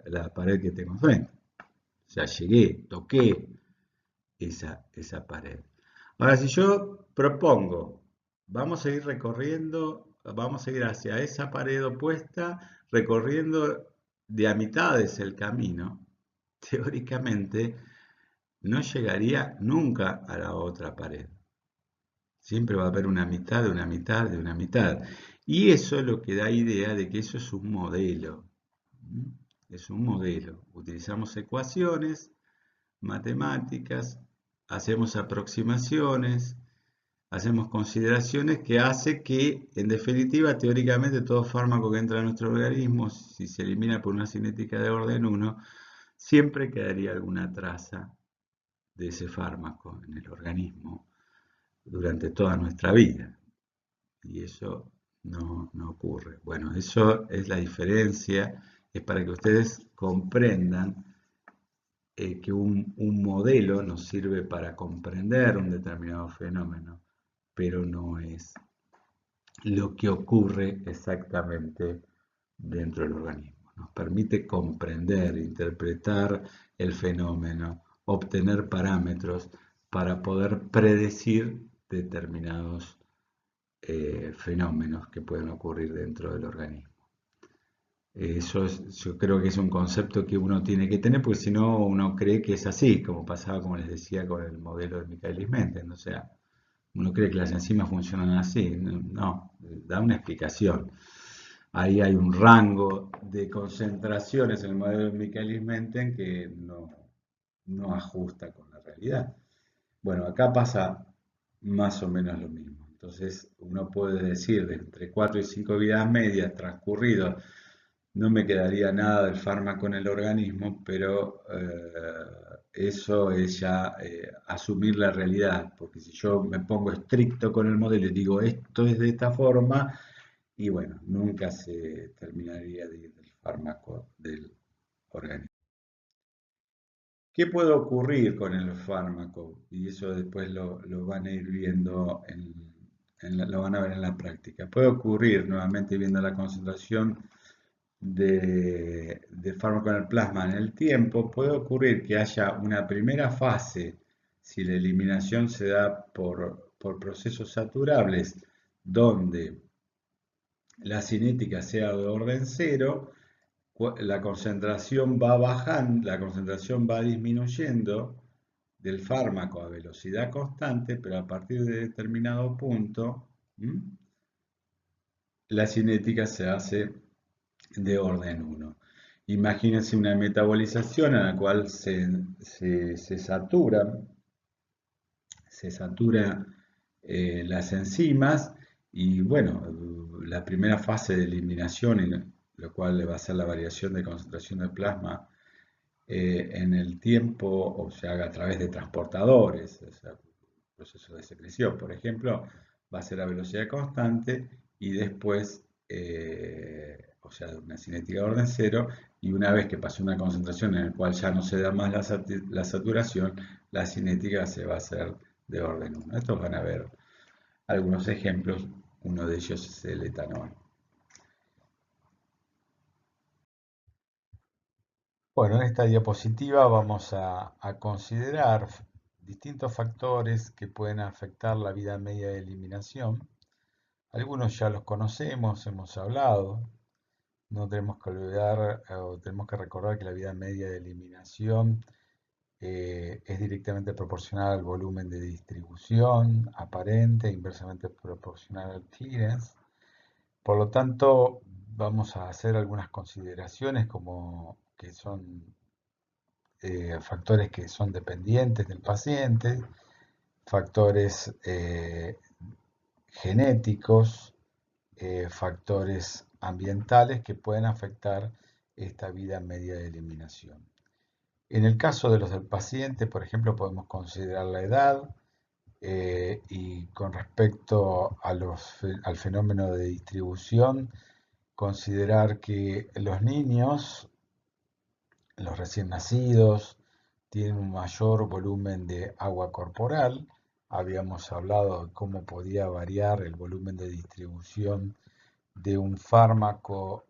Speaker 1: la pared que tengo enfrente. O sea, llegué, toqué esa pared. Ahora, si yo propongo, vamos a ir recorriendo, vamos a ir hacia esa pared opuesta, recorriendo de a mitades el camino, teóricamente no llegaría nunca a la otra pared. Siempre va a haber una mitad de una mitad de una mitad. Y eso es lo que da idea de que eso es un modelo. Es un modelo. Utilizamos ecuaciones matemáticas, hacemos aproximaciones, hacemos consideraciones que hace que, en definitiva, teóricamente todo fármaco que entra a nuestro organismo, si se elimina por una cinética de orden 1, siempre quedaría alguna traza de ese fármaco en el organismo durante toda nuestra vida. Y eso no ocurre. Bueno, eso es la diferencia, es para que ustedes comprendan que un modelo nos sirve para comprender un determinado fenómeno, pero no es lo que ocurre exactamente dentro del organismo. Nos permite comprender, interpretar el fenómeno, obtener parámetros para poder predecir determinados fenómenos que pueden ocurrir dentro del organismo. Eso yo creo que es un concepto que uno tiene que tener, porque si no uno cree que es así, como pasaba, como les decía, con el modelo de Michaelis-Menten. O sea, uno cree que las enzimas funcionan así. No, da una explicación. Ahí hay un rango de concentraciones en el modelo de Michaelis-Menten que no ajusta con la realidad. Bueno, acá pasa más o menos lo mismo. Entonces, uno puede decir de entre 4 y 5 vidas medias transcurrido, no me quedaría nada del fármaco en el organismo, pero eso es ya asumir la realidad, porque si yo me pongo estricto con el modelo y digo esto es de esta forma, y bueno, nunca se terminaría de ir del fármaco del organismo. ¿Qué puede ocurrir con el fármaco? Y eso después lo van a ir viendo, lo van a ver en la práctica. Puede ocurrir, nuevamente viendo la concentración de fármaco en el plasma en el tiempo, puede ocurrir que haya una primera fase, si la eliminación se da por procesos saturables, donde la cinética sea de orden cero, la concentración va bajando, la concentración va disminuyendo del fármaco a velocidad constante, pero a partir de determinado punto, la cinética se hace de orden 1. Imagínense una metabolización en la cual se satura las enzimas y bueno, la primera fase de eliminación, en lo cual va a ser la variación de concentración de plasma en el tiempo, o se haga a través de transportadores, o sea, proceso de secreción, por ejemplo, va a ser a velocidad constante y después, o sea, una cinética de orden cero, y una vez que pasó una concentración en la cual ya no se da más la saturación, la cinética se va a hacer de orden 1. Estos van a ver algunos ejemplos, uno de ellos es el etanol. Bueno, en esta diapositiva vamos a considerar distintos factores que pueden afectar la vida media de eliminación. Algunos ya los conocemos, hemos hablado. No tenemos que olvidar o tenemos que recordar que la vida media de eliminación es directamente proporcional al volumen de distribución aparente e inversamente proporcional al clearance. Por lo tanto, vamos a hacer algunas consideraciones como que son factores que son dependientes del paciente, factores genéticos, factores ambientales que pueden afectar esta vida media de eliminación. En el caso de los del paciente, por ejemplo, podemos considerar la edad y con respecto a al fenómeno de distribución, considerar que los niños, los recién nacidos, tienen un mayor volumen de agua corporal. Habíamos hablado de cómo podía variar el volumen de distribución de un fármaco,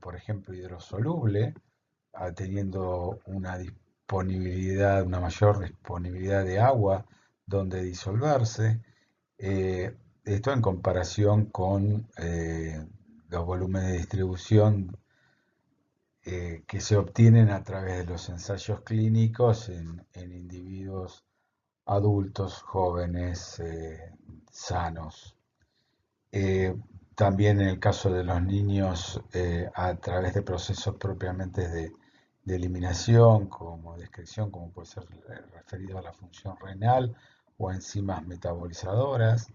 Speaker 1: por ejemplo, hidrosoluble, teniendo una mayor disponibilidad de agua donde disolverse. Esto en comparación con los volúmenes de distribución que se obtienen a través de los ensayos clínicos en individuos adultos, jóvenes, sanos. Eh, También en el caso de los niños, a través de procesos propiamente de eliminación, como de excreción, como puede ser referido a la función renal o a enzimas metabolizadoras.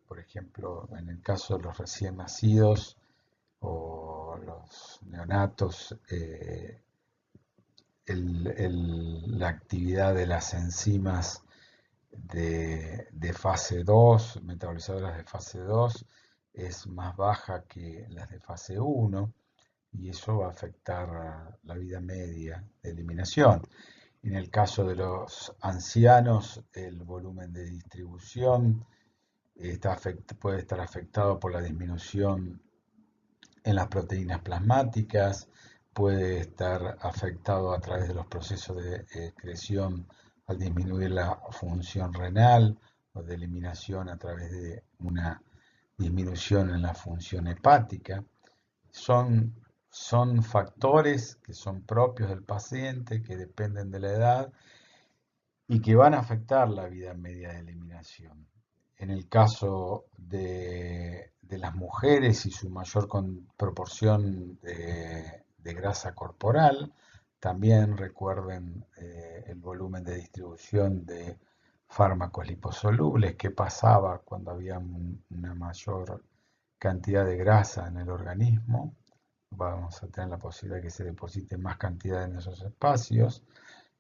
Speaker 1: Por ejemplo, en el caso de los recién nacidos o los neonatos, la actividad de las enzimas de fase 2, metabolizadoras de fase 2, es más baja que las de fase 1 y eso va a afectar la vida media de eliminación. En el caso de los ancianos, el volumen de distribución puede estar afectado por la disminución en las proteínas plasmáticas, puede estar afectado a través de los procesos de excreción al disminuir la función renal o de eliminación a través de una disminución en la función hepática. Son factores que son propios del paciente, que dependen de la edad y que van a afectar la vida media de eliminación. En el caso de las mujeres y su mayor proporción de grasa corporal, también recuerden el volumen de distribución de fármacos liposolubles, qué pasaba cuando había una mayor cantidad de grasa en el organismo. Vamos a tener la posibilidad de que se deposite más cantidad en esos espacios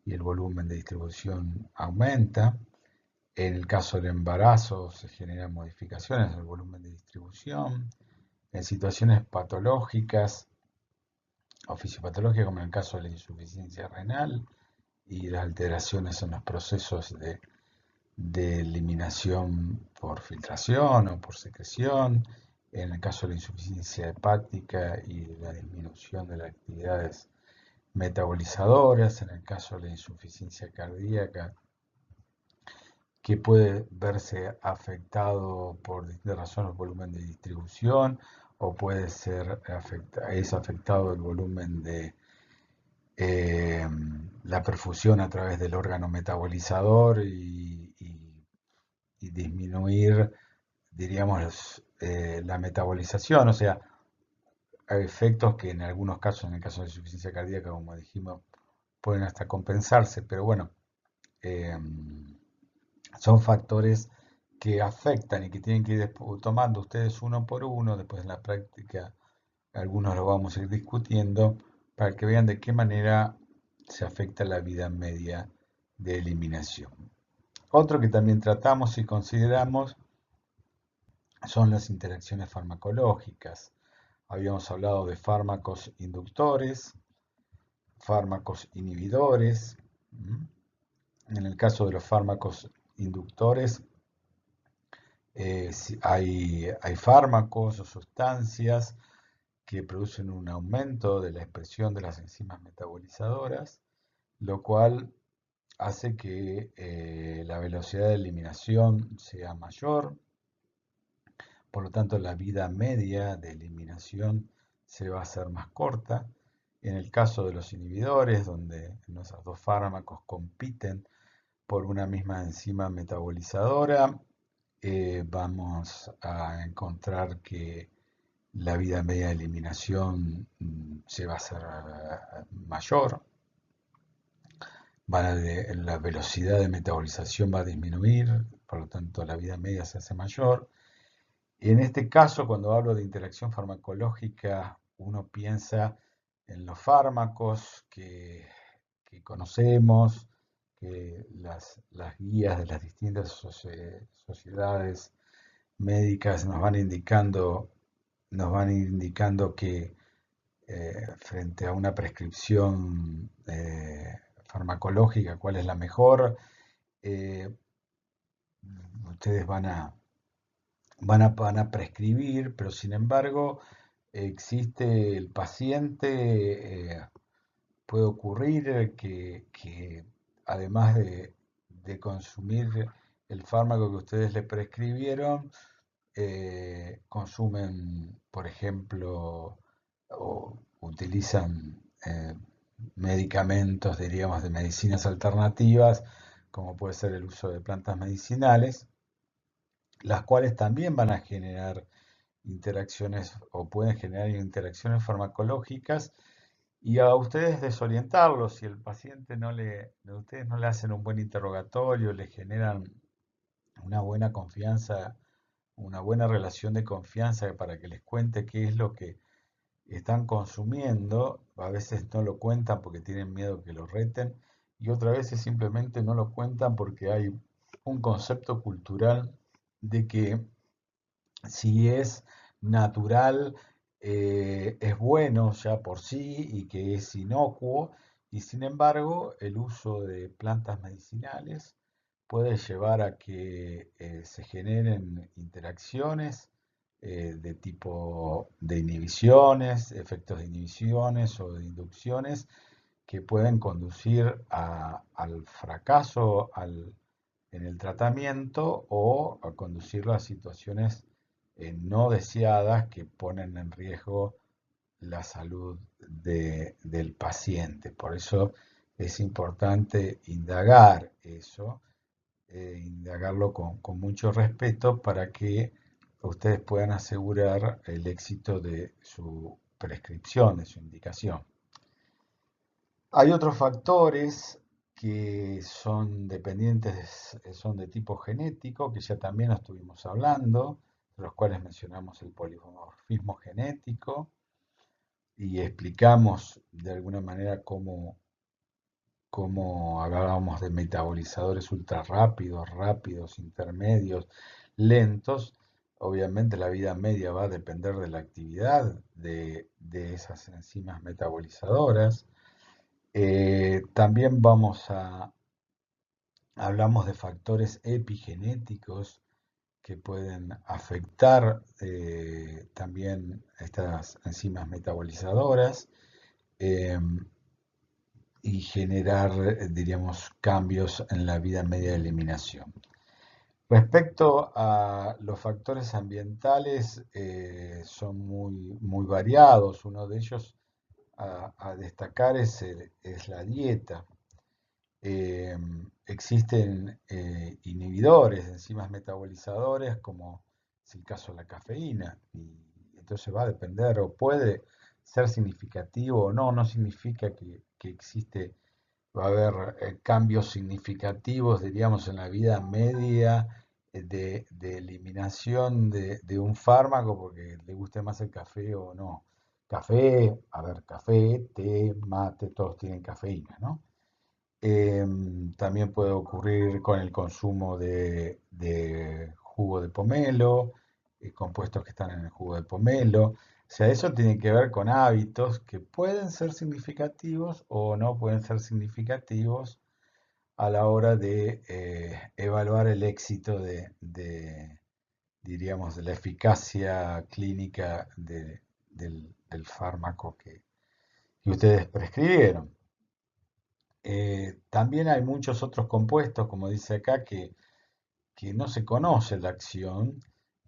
Speaker 1: y el volumen de distribución aumenta. En el caso del embarazo se generan modificaciones en el volumen de distribución. En situaciones patológicas o fisiopatológicas, como en el caso de la insuficiencia renal y las alteraciones en los procesos de eliminación por filtración o por secreción, en el caso de la insuficiencia hepática y la disminución de las actividades metabolizadoras, en el caso de la insuficiencia cardíaca, que puede verse afectado por distintas razones el volumen de distribución o puede ser afectado el volumen de la perfusión a través del órgano metabolizador y disminuir, diríamos, la metabolización, o sea, hay efectos que en algunos casos, en el caso de insuficiencia cardíaca, como dijimos, pueden hasta compensarse, pero bueno, son factores que afectan y que tienen que ir tomando ustedes uno por uno, después en la práctica algunos lo vamos a ir discutiendo, para que vean de qué manera se afecta la vida media de eliminación. Otro que también tratamos y consideramos son las interacciones farmacológicas. Habíamos hablado de fármacos inductores, fármacos inhibidores. En el caso de los fármacos inductores, hay fármacos o sustancias que producen un aumento de la expresión de las enzimas metabolizadoras, lo cual hace que la velocidad de eliminación sea mayor, por lo tanto la vida media de eliminación se va a hacer más corta. En el caso de los inhibidores, donde esos dos fármacos compiten por una misma enzima metabolizadora, vamos a encontrar que la vida media de eliminación se va a hacer mayor. la velocidad de metabolización va a disminuir, por lo tanto la vida media se hace mayor. Y en este caso, cuando hablo de interacción farmacológica, uno piensa en los fármacos que conocemos, que las guías de las distintas sociedades médicas nos van indicando que frente a una prescripción farmacológica, cuál es la mejor. Eh, Ustedes van a prescribir, pero sin embargo existe el paciente, puede ocurrir que además de consumir el fármaco que ustedes le prescribieron, consumen, por ejemplo, o utilizan medicamentos, diríamos, de medicinas alternativas, como puede ser el uso de plantas medicinales, las cuales también van a generar interacciones o pueden generar interacciones farmacológicas y a ustedes desorientarlos si el paciente ustedes no le hacen un buen interrogatorio, le generan una buena confianza, una buena relación de confianza para que les cuente qué es lo que están consumiendo, a veces no lo cuentan porque tienen miedo que lo reten y otras veces simplemente no lo cuentan porque hay un concepto cultural de que si es natural, es bueno ya por sí y que es inocuo, y sin embargo el uso de plantas medicinales puede llevar a que se generen interacciones de tipo de inhibiciones, efectos de inhibiciones o de inducciones que pueden conducir al fracaso en el tratamiento o a conducirlo a situaciones no deseadas que ponen en riesgo la salud del paciente. Por eso es importante indagar eso, indagarlo con mucho respeto para que ustedes puedan asegurar el éxito de su prescripción, de su indicación. Hay otros factores que son dependientes, son de tipo genético, que ya también estuvimos hablando, de los cuales mencionamos el polimorfismo genético y explicamos de alguna manera cómo hablábamos de metabolizadores ultra rápidos, rápidos, intermedios, lentos. Obviamente la vida media va a depender de la actividad de esas enzimas metabolizadoras. También hablamos de factores epigenéticos que pueden afectar también estas enzimas metabolizadoras eh, y generar, diríamos, cambios en la vida media de eliminación. Respecto a los factores ambientales, son muy variados. Uno de ellos a destacar es la dieta. Eh, Existen inhibidores de enzimas metabolizadores, como es el caso de la cafeína, y entonces va a depender o puede ser significativo o no, no significa que existe, va a haber cambios significativos, diríamos, en la vida media de eliminación de un fármaco porque le guste más el café o no. Café, a ver, café, té, mate, todos tienen cafeína, ¿no? También puede ocurrir con el consumo de jugo de pomelo, compuestos que están en el jugo de pomelo. O sea, eso tiene que ver con hábitos que pueden ser significativos o no pueden ser significativos a la hora de evaluar el éxito diríamos, de la eficacia clínica del fármaco que ustedes prescribieron. También hay muchos otros compuestos, como dice acá, que no se conoce la acción,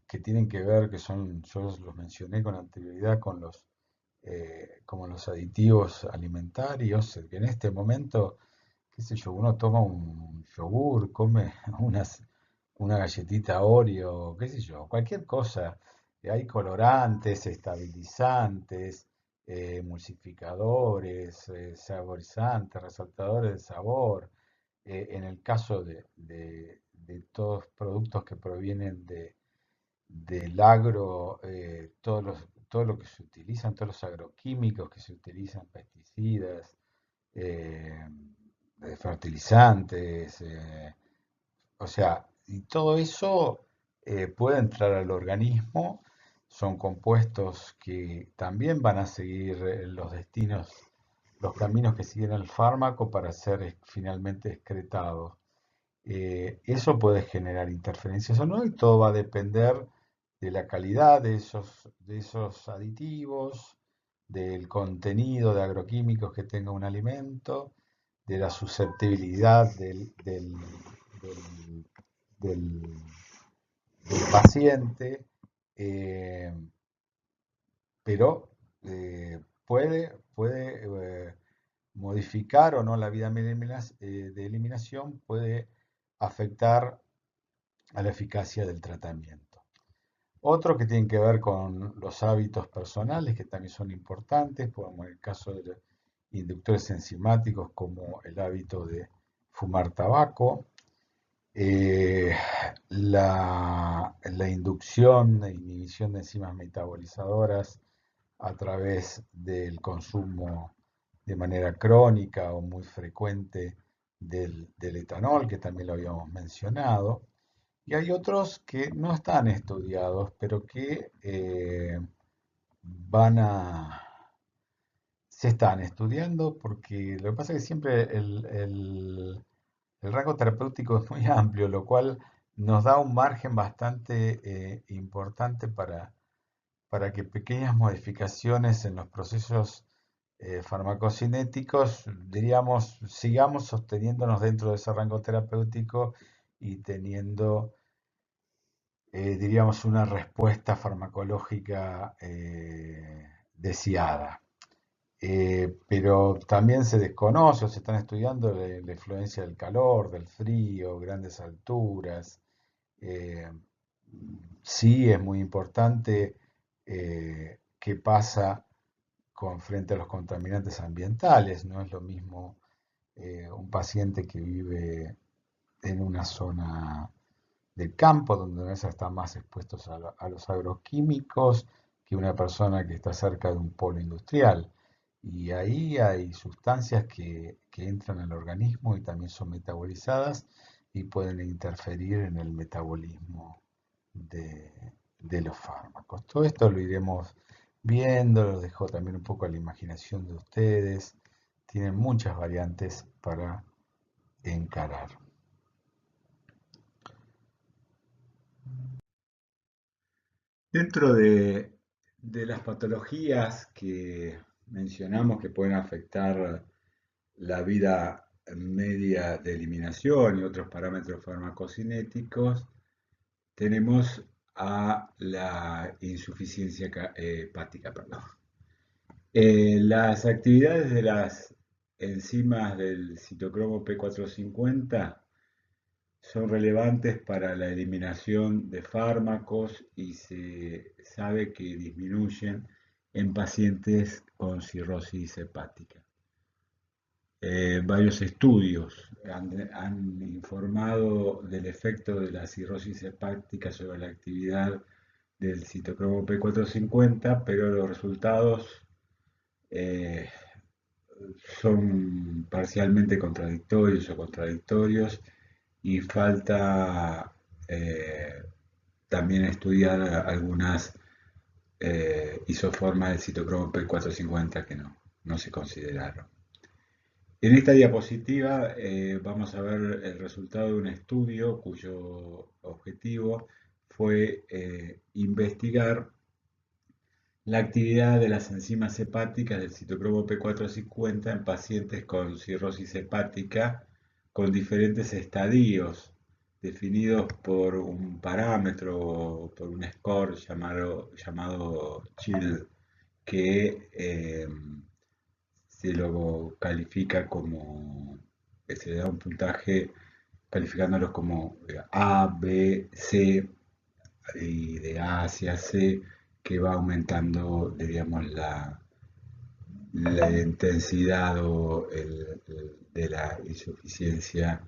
Speaker 1: que tienen que ver, que son, yo los mencioné con anterioridad, como los aditivos alimentarios, que en este momento, qué sé yo, uno toma un yogur, come una galletita Oreo, qué sé yo, cualquier cosa. Hay colorantes, estabilizantes, emulsificadores, saborizantes, resaltadores de sabor. En el caso de todos productos que provienen del agro, todo lo que se utilizan, todos los agroquímicos que se utilizan, pesticidas, eh, fertilizantes, o sea, y todo eso puede entrar al organismo, son compuestos que también van a seguir los destinos, los caminos que siguen el fármaco para ser finalmente excretados. Eso puede generar interferencias o no, y todo va a depender de la calidad de esos aditivos, del contenido de agroquímicos que tenga un alimento, de la susceptibilidad del- del- del paciente, eh, pero puede modificar o no la vía de eliminación, puede afectar a la eficacia del tratamiento. Otros que tienen que ver con los hábitos personales, que también son importantes, como en el caso de los inductores enzimáticos, como el hábito de fumar tabaco, eh, la inducción e inhibición de enzimas metabolizadoras a través del consumo de manera crónica o muy frecuente del etanol, que también lo habíamos mencionado. Y hay otros que no están estudiados, pero que van a, se están estudiando porque lo que pasa es que siempre el rango terapéutico es muy amplio, lo cual nos da un margen bastante importante para que pequeñas modificaciones en los procesos farmacocinéticos, diríamos, sigamos sosteniéndonos dentro de ese rango terapéutico y teniendo, diríamos, una respuesta farmacológica deseada. Pero también se desconoce o se están estudiando la influencia del calor, del frío, grandes alturas. Eh, sí es muy importante qué pasa frente a los contaminantes ambientales. No es lo mismo un paciente que vive en una zona del campo, donde a veces están más expuestos a los agroquímicos, que una persona que está cerca de un polo industrial. Y ahí hay sustancias que entran al organismo y también son metabolizadas y pueden interferir en el metabolismo de, de los fármacos. Todo esto lo iremos viendo, lo dejo también un poco a la imaginación de ustedes. Tienen muchas variantes para encarar. Dentro de las patologías que mencionamos que pueden afectar la vida media de eliminación y otros parámetros farmacocinéticos, tenemos a la insuficiencia hepática, perdón. Las actividades de las enzimas del citocromo P450 son relevantes para la eliminación de fármacos y se sabe que disminuyen en pacientes con cirrosis hepática. Varios estudios han informado del efecto de la cirrosis hepática sobre la actividad del citocromo P450, pero los resultados eh, son parcialmente contradictorios o contradictorios y falta eh, también estudiar algunas isoformas del citocromo P450 que no se consideraron. En esta diapositiva vamos a ver el resultado de un estudio cuyo objetivo fue investigar la actividad de las enzimas hepáticas del citocromo P450 en pacientes con cirrosis hepática con diferentes estadios definidos por un parámetro, por un score llamado CHIL, que se lo califica como, se le da un puntaje calificándolos como A, B, C, y de A hacia C, que va aumentando, diríamos, la intensidad de la insuficiencia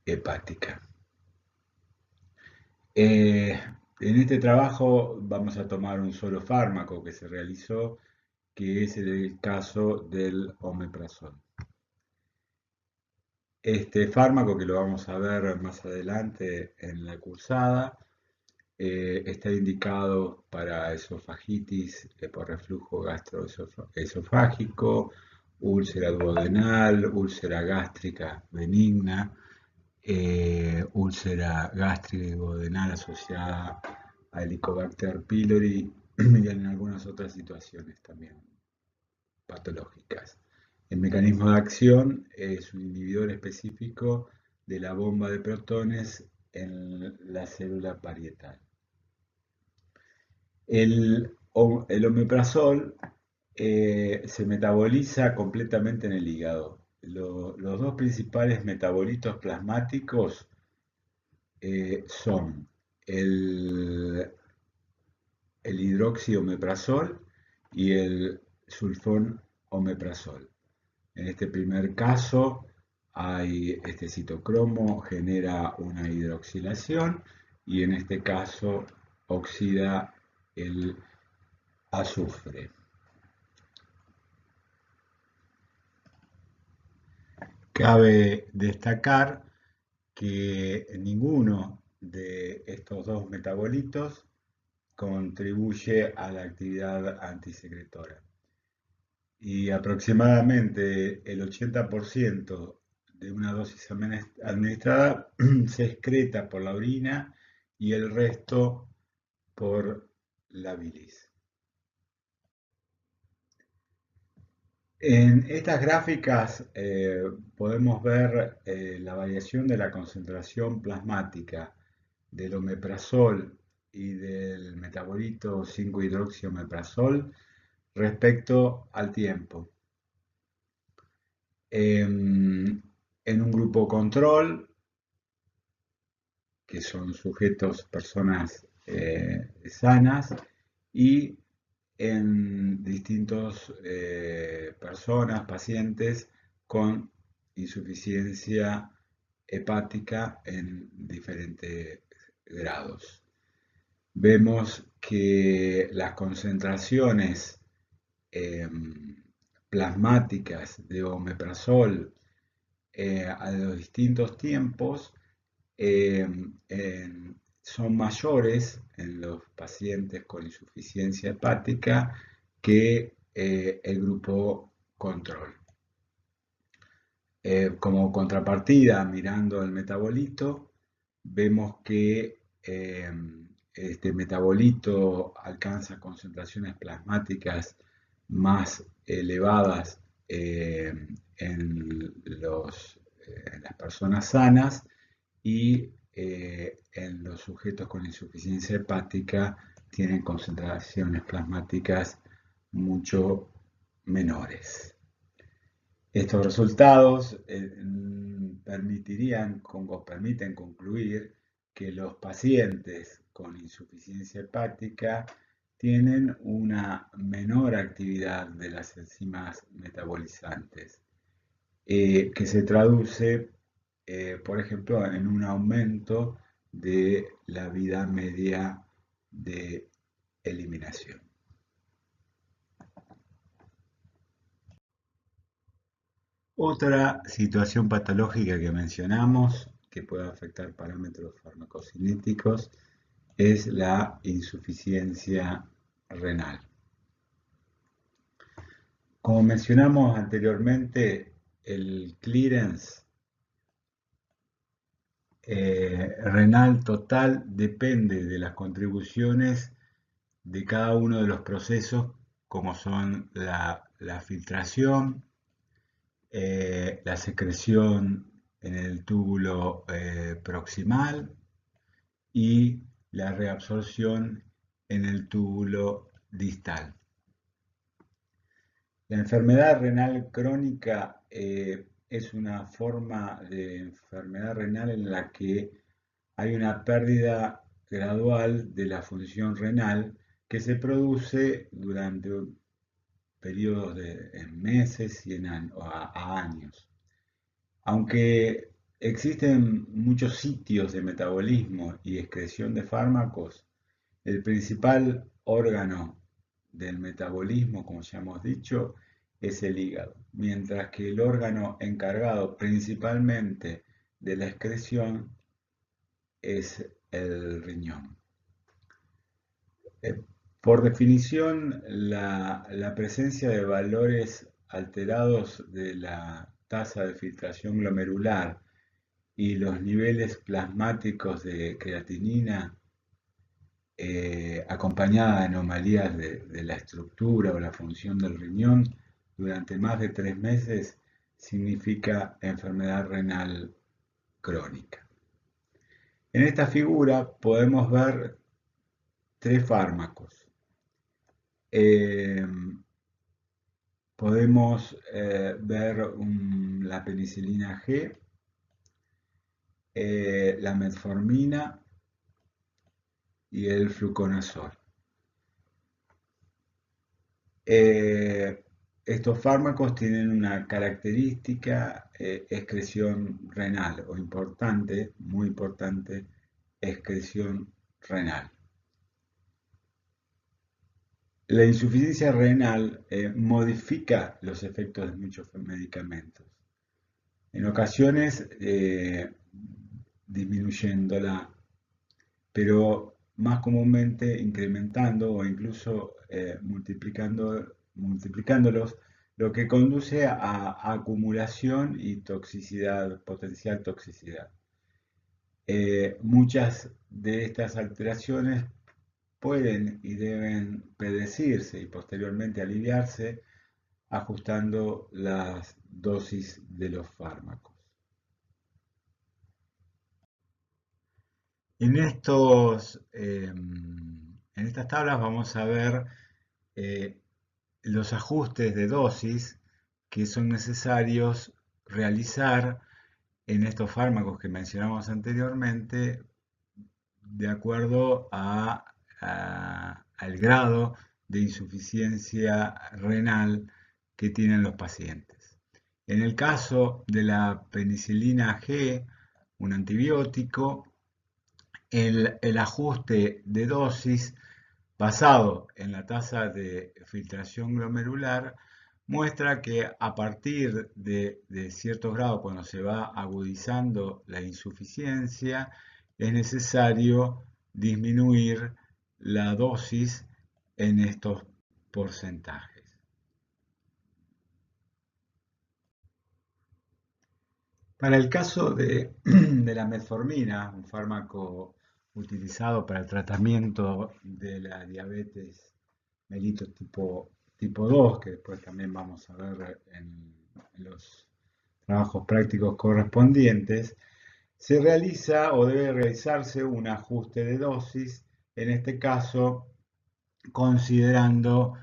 Speaker 1: hepática. En este trabajo vamos a tomar un solo fármaco que se realizó, que es el caso del omeprazol. Este fármaco, que lo vamos a ver más adelante en la cursada, está indicado para esofagitis por reflujo gastroesofágico, úlcera duodenal, úlcera gástrica benigna, úlcera gástrica y duodenal asociada a Helicobacter pylori y en algunas otras situaciones también patológicas. El mecanismo de acción es un inhibidor específico de la bomba de protones en la célula parietal. El omeprazol se metaboliza completamente en el hígado. Los dos principales metabolitos plasmáticos son el, el hidroxiomeprazol y el sulfón-omeprazol. En este primer caso, este citocromo genera una hidroxilación y en este caso oxida el azufre. Cabe destacar que ninguno de estos dos metabolitos contribuye a la actividad antisecretora. Y aproximadamente el 80% de una dosis administrada se excreta por la orina y el resto por la bilis. En estas gráficas podemos ver la variación de la concentración plasmática del omeprazol y del metabolito 5-hidroxiomeprazol respecto al tiempo. En un grupo control, que son sujetos, personas sanas, y en distintas personas, pacientes con insuficiencia hepática en diferentes grados. Vemos que las concentraciones plasmáticas de omeprazol a los distintos tiempos eh, son mayores en los pacientes con insuficiencia hepática que el grupo control. Como contrapartida, mirando el metabolito, vemos que este metabolito alcanza concentraciones plasmáticas más elevadas en las personas sanas y en los sujetos con insuficiencia hepática tienen concentraciones plasmáticas mucho menores. Estos resultados permiten concluir que los pacientes con insuficiencia hepática tienen una menor actividad de las enzimas metabolizantes, que se traduce, por ejemplo, en un aumento de la vida media de eliminación. Otra situación patológica que mencionamos que puede afectar parámetros farmacocinéticos es la insuficiencia renal. Como mencionamos anteriormente, el clearance renal total depende de las contribuciones de cada uno de los procesos, como son la filtración, la secreción en el túbulo proximal y la reabsorción en el túbulo distal. La enfermedad renal crónica es una forma de enfermedad renal en la que hay una pérdida gradual de la función renal que se produce durante periodos en meses y a años. Aunque existen muchos sitios de metabolismo y excreción de fármacos, el principal órgano del metabolismo, como ya hemos dicho, es el hígado, mientras que el órgano encargado principalmente de la excreción es el riñón. Por definición, la presencia de valores alterados de la tasa de filtración glomerular y los niveles plasmáticos de creatinina acompañada de anomalías de la estructura o la función del riñón durante más de 3 meses significa enfermedad renal crónica. En esta figura podemos ver 3 fármacos. Podemos ver la penicilina G, la metformina y el fluconazol. Estos fármacos tienen una característica, excreción renal, o importante, muy importante, excreción renal. La insuficiencia renal modifica los efectos de muchos medicamentos. En ocasiones disminuyéndola, pero más comúnmente incrementando o incluso multiplicándolos, lo que conduce a acumulación y toxicidad, potencial toxicidad. Muchas de estas alteraciones pueden y deben predecirse y posteriormente aliviarse ajustando las dosis de los fármacos. En estas tablas vamos a ver los ajustes de dosis que son necesarios realizar en estos fármacos que mencionamos anteriormente de acuerdo al grado de insuficiencia renal que tienen los pacientes. En el caso de la penicilina G, un antibiótico, el ajuste de dosis basado en la tasa de filtración glomerular muestra que a partir de ciertos grados, cuando se va agudizando la insuficiencia, es necesario disminuir la dosis en estos porcentajes. Para el caso de la metformina, un fármaco utilizado para el tratamiento de la diabetes mellitus tipo 2, que después también vamos a ver en los trabajos prácticos correspondientes, se realiza o debe realizarse un ajuste de dosis, en este caso considerando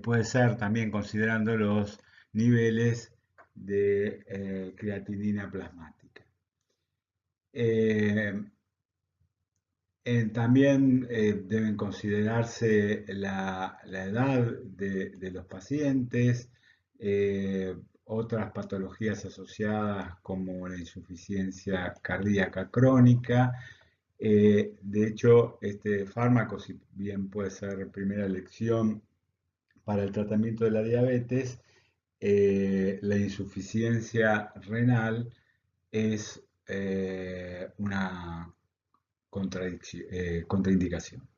Speaker 1: puede ser también considerando los niveles de creatinina plasmática. También deben considerarse la edad de los pacientes, otras patologías asociadas como la insuficiencia cardíaca crónica. De hecho, este fármaco, si bien puede ser primera elección para el tratamiento de la diabetes, la insuficiencia renal es una contraindicación.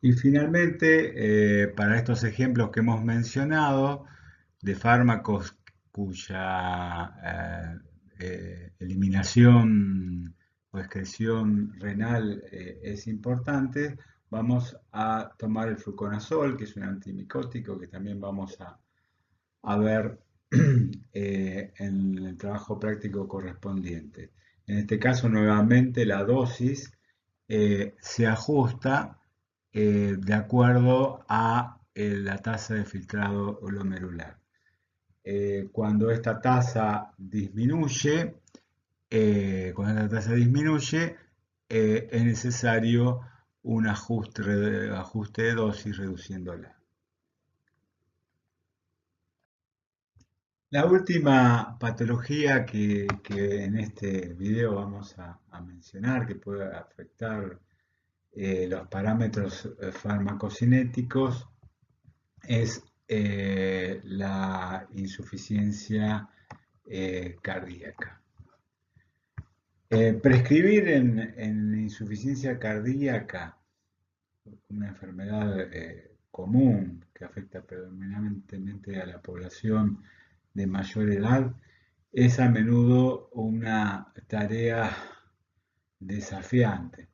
Speaker 1: Y finalmente, para estos ejemplos que hemos mencionado, de fármacos cuya eliminación o excreción renal es importante, vamos a tomar el fluconazol, que es un antimicótico que también vamos a ver en el trabajo práctico correspondiente. En este caso, nuevamente, la dosis se ajusta de acuerdo a la tasa de filtrado glomerular. Cuando esta tasa disminuye, es necesario un ajuste de dosis reduciéndola. La última patología que en este video vamos a mencionar, que puede afectar los parámetros farmacocinéticos, es la insuficiencia cardíaca. Prescribir en insuficiencia cardíaca, una enfermedad común que afecta predominantemente a la población de mayor edad, es a menudo una tarea desafiante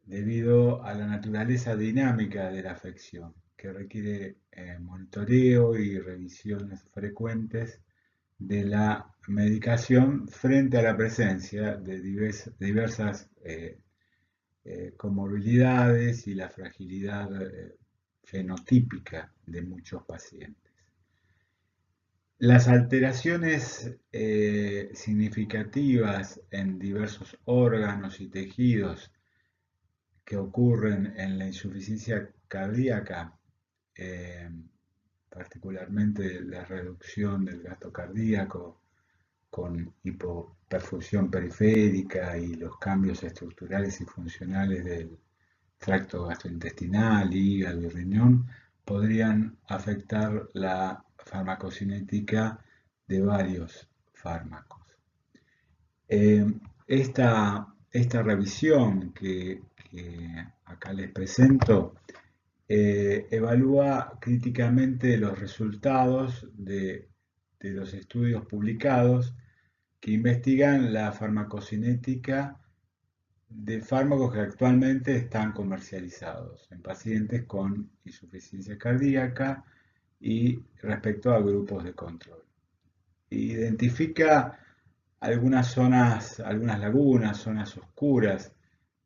Speaker 1: debido a la naturaleza dinámica de la afección, que requiere monitoreo y revisiones frecuentes de la medicación frente a la presencia de diversas comorbilidades y la fragilidad fenotípica de muchos pacientes. Las alteraciones significativas en diversos órganos y tejidos que ocurren en la insuficiencia cardíaca, particularmente la reducción del gasto cardíaco con hipoperfusión periférica y los cambios estructurales y funcionales del tracto gastrointestinal, hígado y riñón, podrían afectar la farmacocinética de varios fármacos. Esta revisión que acá les presento evalúa críticamente los resultados de los estudios publicados que investigan la farmacocinética de fármacos que actualmente están comercializados en pacientes con insuficiencia cardíaca y respecto a grupos de control. Identifica algunas zonas, algunas lagunas, zonas oscuras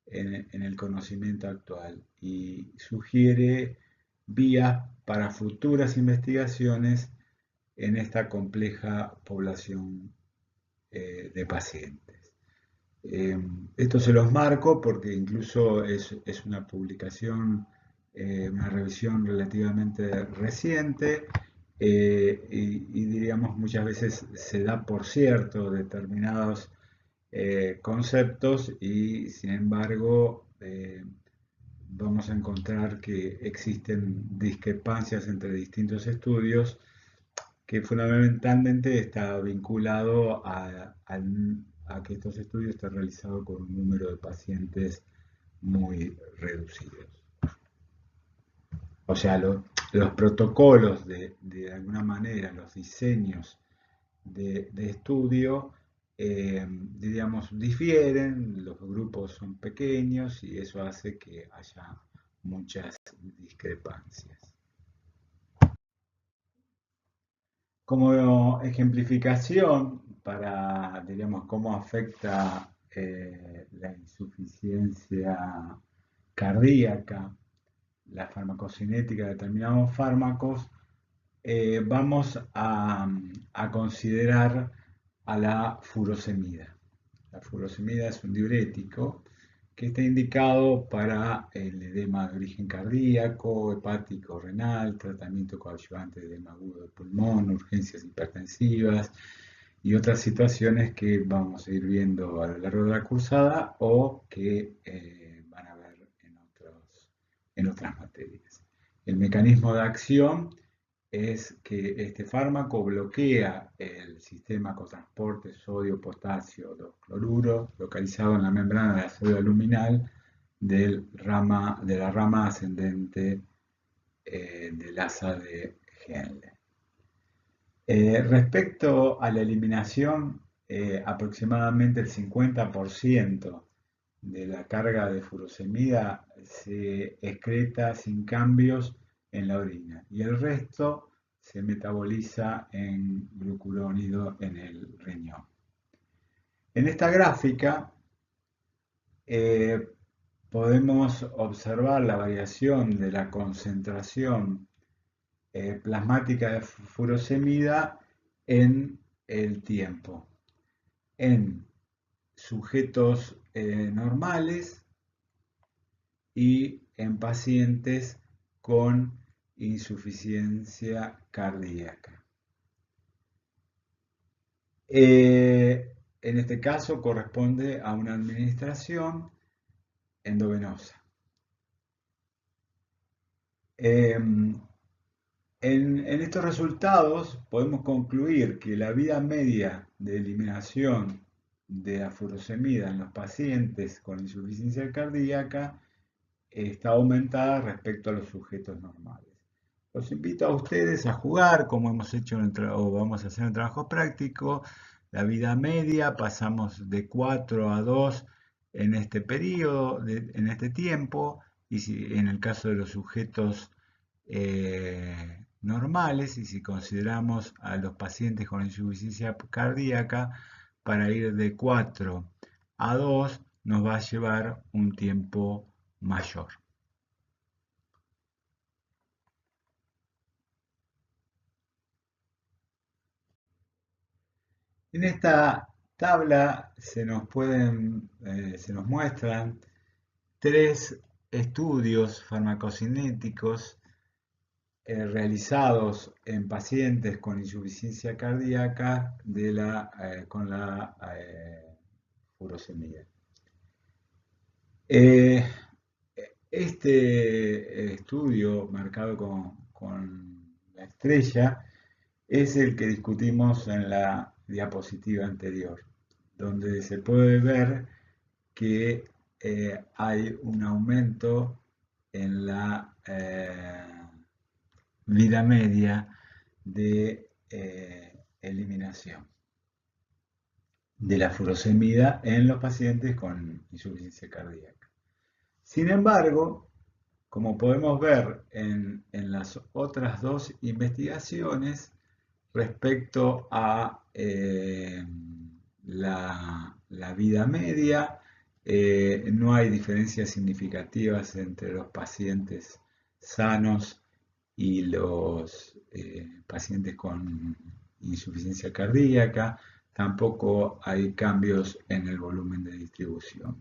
Speaker 1: en el conocimiento actual y sugiere vías para futuras investigaciones en esta compleja población de pacientes. Esto se los marco porque incluso es una publicación, una revisión relativamente reciente y diríamos muchas veces se da por cierto determinados conceptos y sin embargo vamos a encontrar que existen discrepancias entre distintos estudios que fundamentalmente está vinculado a que estos estudios están realizados con un número de pacientes muy reducidos. O sea, los protocolos de alguna manera, los diseños de estudio, diríamos, difieren, los grupos son pequeños y eso hace que haya muchas discrepancias. Como ejemplificación para, diríamos, cómo afecta la insuficiencia cardíaca, la farmacocinética de determinados fármacos, vamos a considerar a la furosemida. La furosemida es un diurético que está indicado para el edema de origen cardíaco, hepático, renal, tratamiento coadyuvante de edema agudo de pulmón, urgencias hipertensivas y otras situaciones que vamos a ir viendo a lo largo de la cursada o que van a ver en otras materias. El mecanismo de acción es que este fármaco bloquea el sistema cotransporte sodio-potasio 2-cloruro localizado en la membrana de la célula luminal de la rama ascendente del asa de Henle. Respecto a la eliminación, aproximadamente el 50% de la carga de furosemida se excreta sin cambios en la orina y el resto se metaboliza en glucurónido en el riñón. En esta gráfica podemos observar la variación de la concentración plasmática de furosemida en el tiempo. En sujetos normales y en pacientes con insuficiencia cardíaca. En este caso corresponde a una administración endovenosa. En estos resultados podemos concluir que la vida media de eliminación de la furosemida en los pacientes con insuficiencia cardíaca está aumentada respecto a los sujetos normales. Los invito a ustedes a jugar, como hemos hecho o vamos a hacer en el trabajo práctico. La vida media pasamos de 4 a 2 en este periodo, en este tiempo, y si en el caso de los sujetos normales, y si consideramos a los pacientes con insuficiencia cardíaca, para ir de 4 a 2 nos va a llevar un tiempo mayor. En esta tabla se nos muestran 3 estudios farmacocinéticos realizados en pacientes con insuficiencia cardíaca con la furosemida. Este estudio marcado con la estrella es el que discutimos en la diapositiva anterior, donde se puede ver que hay un aumento en la vida media de eliminación de la furosemida en los pacientes con insuficiencia cardíaca. Sin embargo, como podemos ver en las otras 2 investigaciones, respecto a la vida media, no hay diferencias significativas entre los pacientes sanos y los pacientes con insuficiencia cardíaca. Tampoco hay cambios en el volumen de distribución.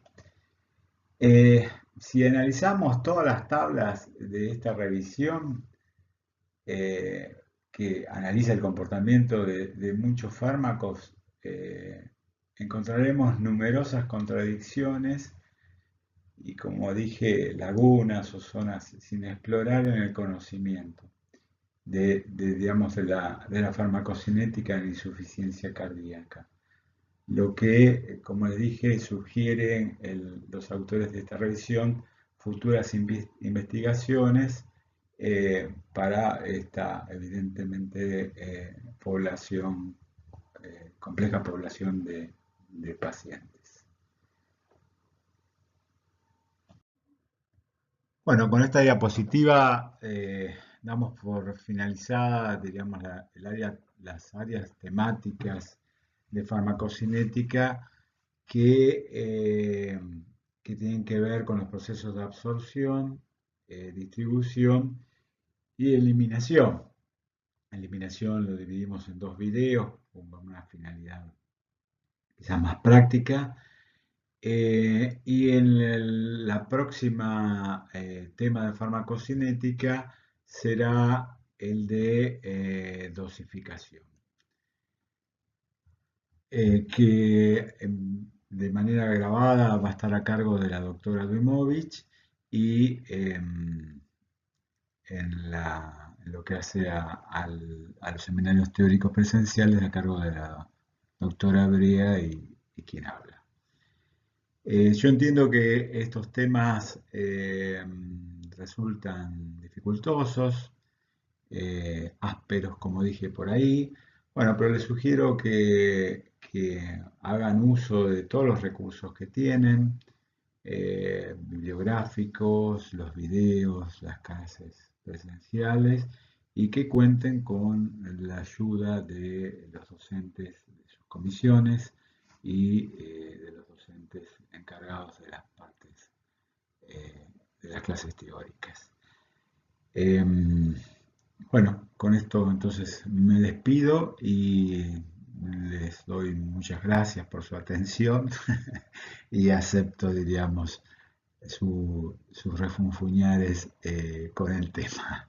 Speaker 1: Si analizamos todas las tablas de esta revisión, que analiza el comportamiento de muchos fármacos, encontraremos numerosas contradicciones y, como dije, lagunas o zonas sin explorar en el conocimiento digamos, de la farmacocinética en insuficiencia cardíaca. Lo que, como les dije, sugieren los autores de esta revisión futuras investigaciones para esta, evidentemente, compleja población de pacientes. Bueno, con esta diapositiva damos por finalizada, diríamos, las áreas temáticas de farmacocinética que tienen que ver con los procesos de absorción, distribución y eliminación. Eliminación lo dividimos en 2 videos con una finalidad quizás más práctica. Y en la próxima tema de farmacocinética será el de dosificación, que de manera grabada va a estar a cargo de la doctora Dujmovic y en lo que hace a los seminarios teóricos presenciales a cargo de la doctora Brea y quien habla. Yo entiendo que estos temas resultan dificultosos, ásperos, como dije por ahí. Bueno, pero les sugiero que hagan uso de todos los recursos que tienen, bibliográficos, los videos, las clases presenciales, y que cuenten con la ayuda de los docentes de sus comisiones y de los docentes encargados de las partes de las clases teóricas. Bueno, con esto entonces me despido y les doy muchas gracias por su atención y acepto, diríamos, sus refunfuñares con el tema.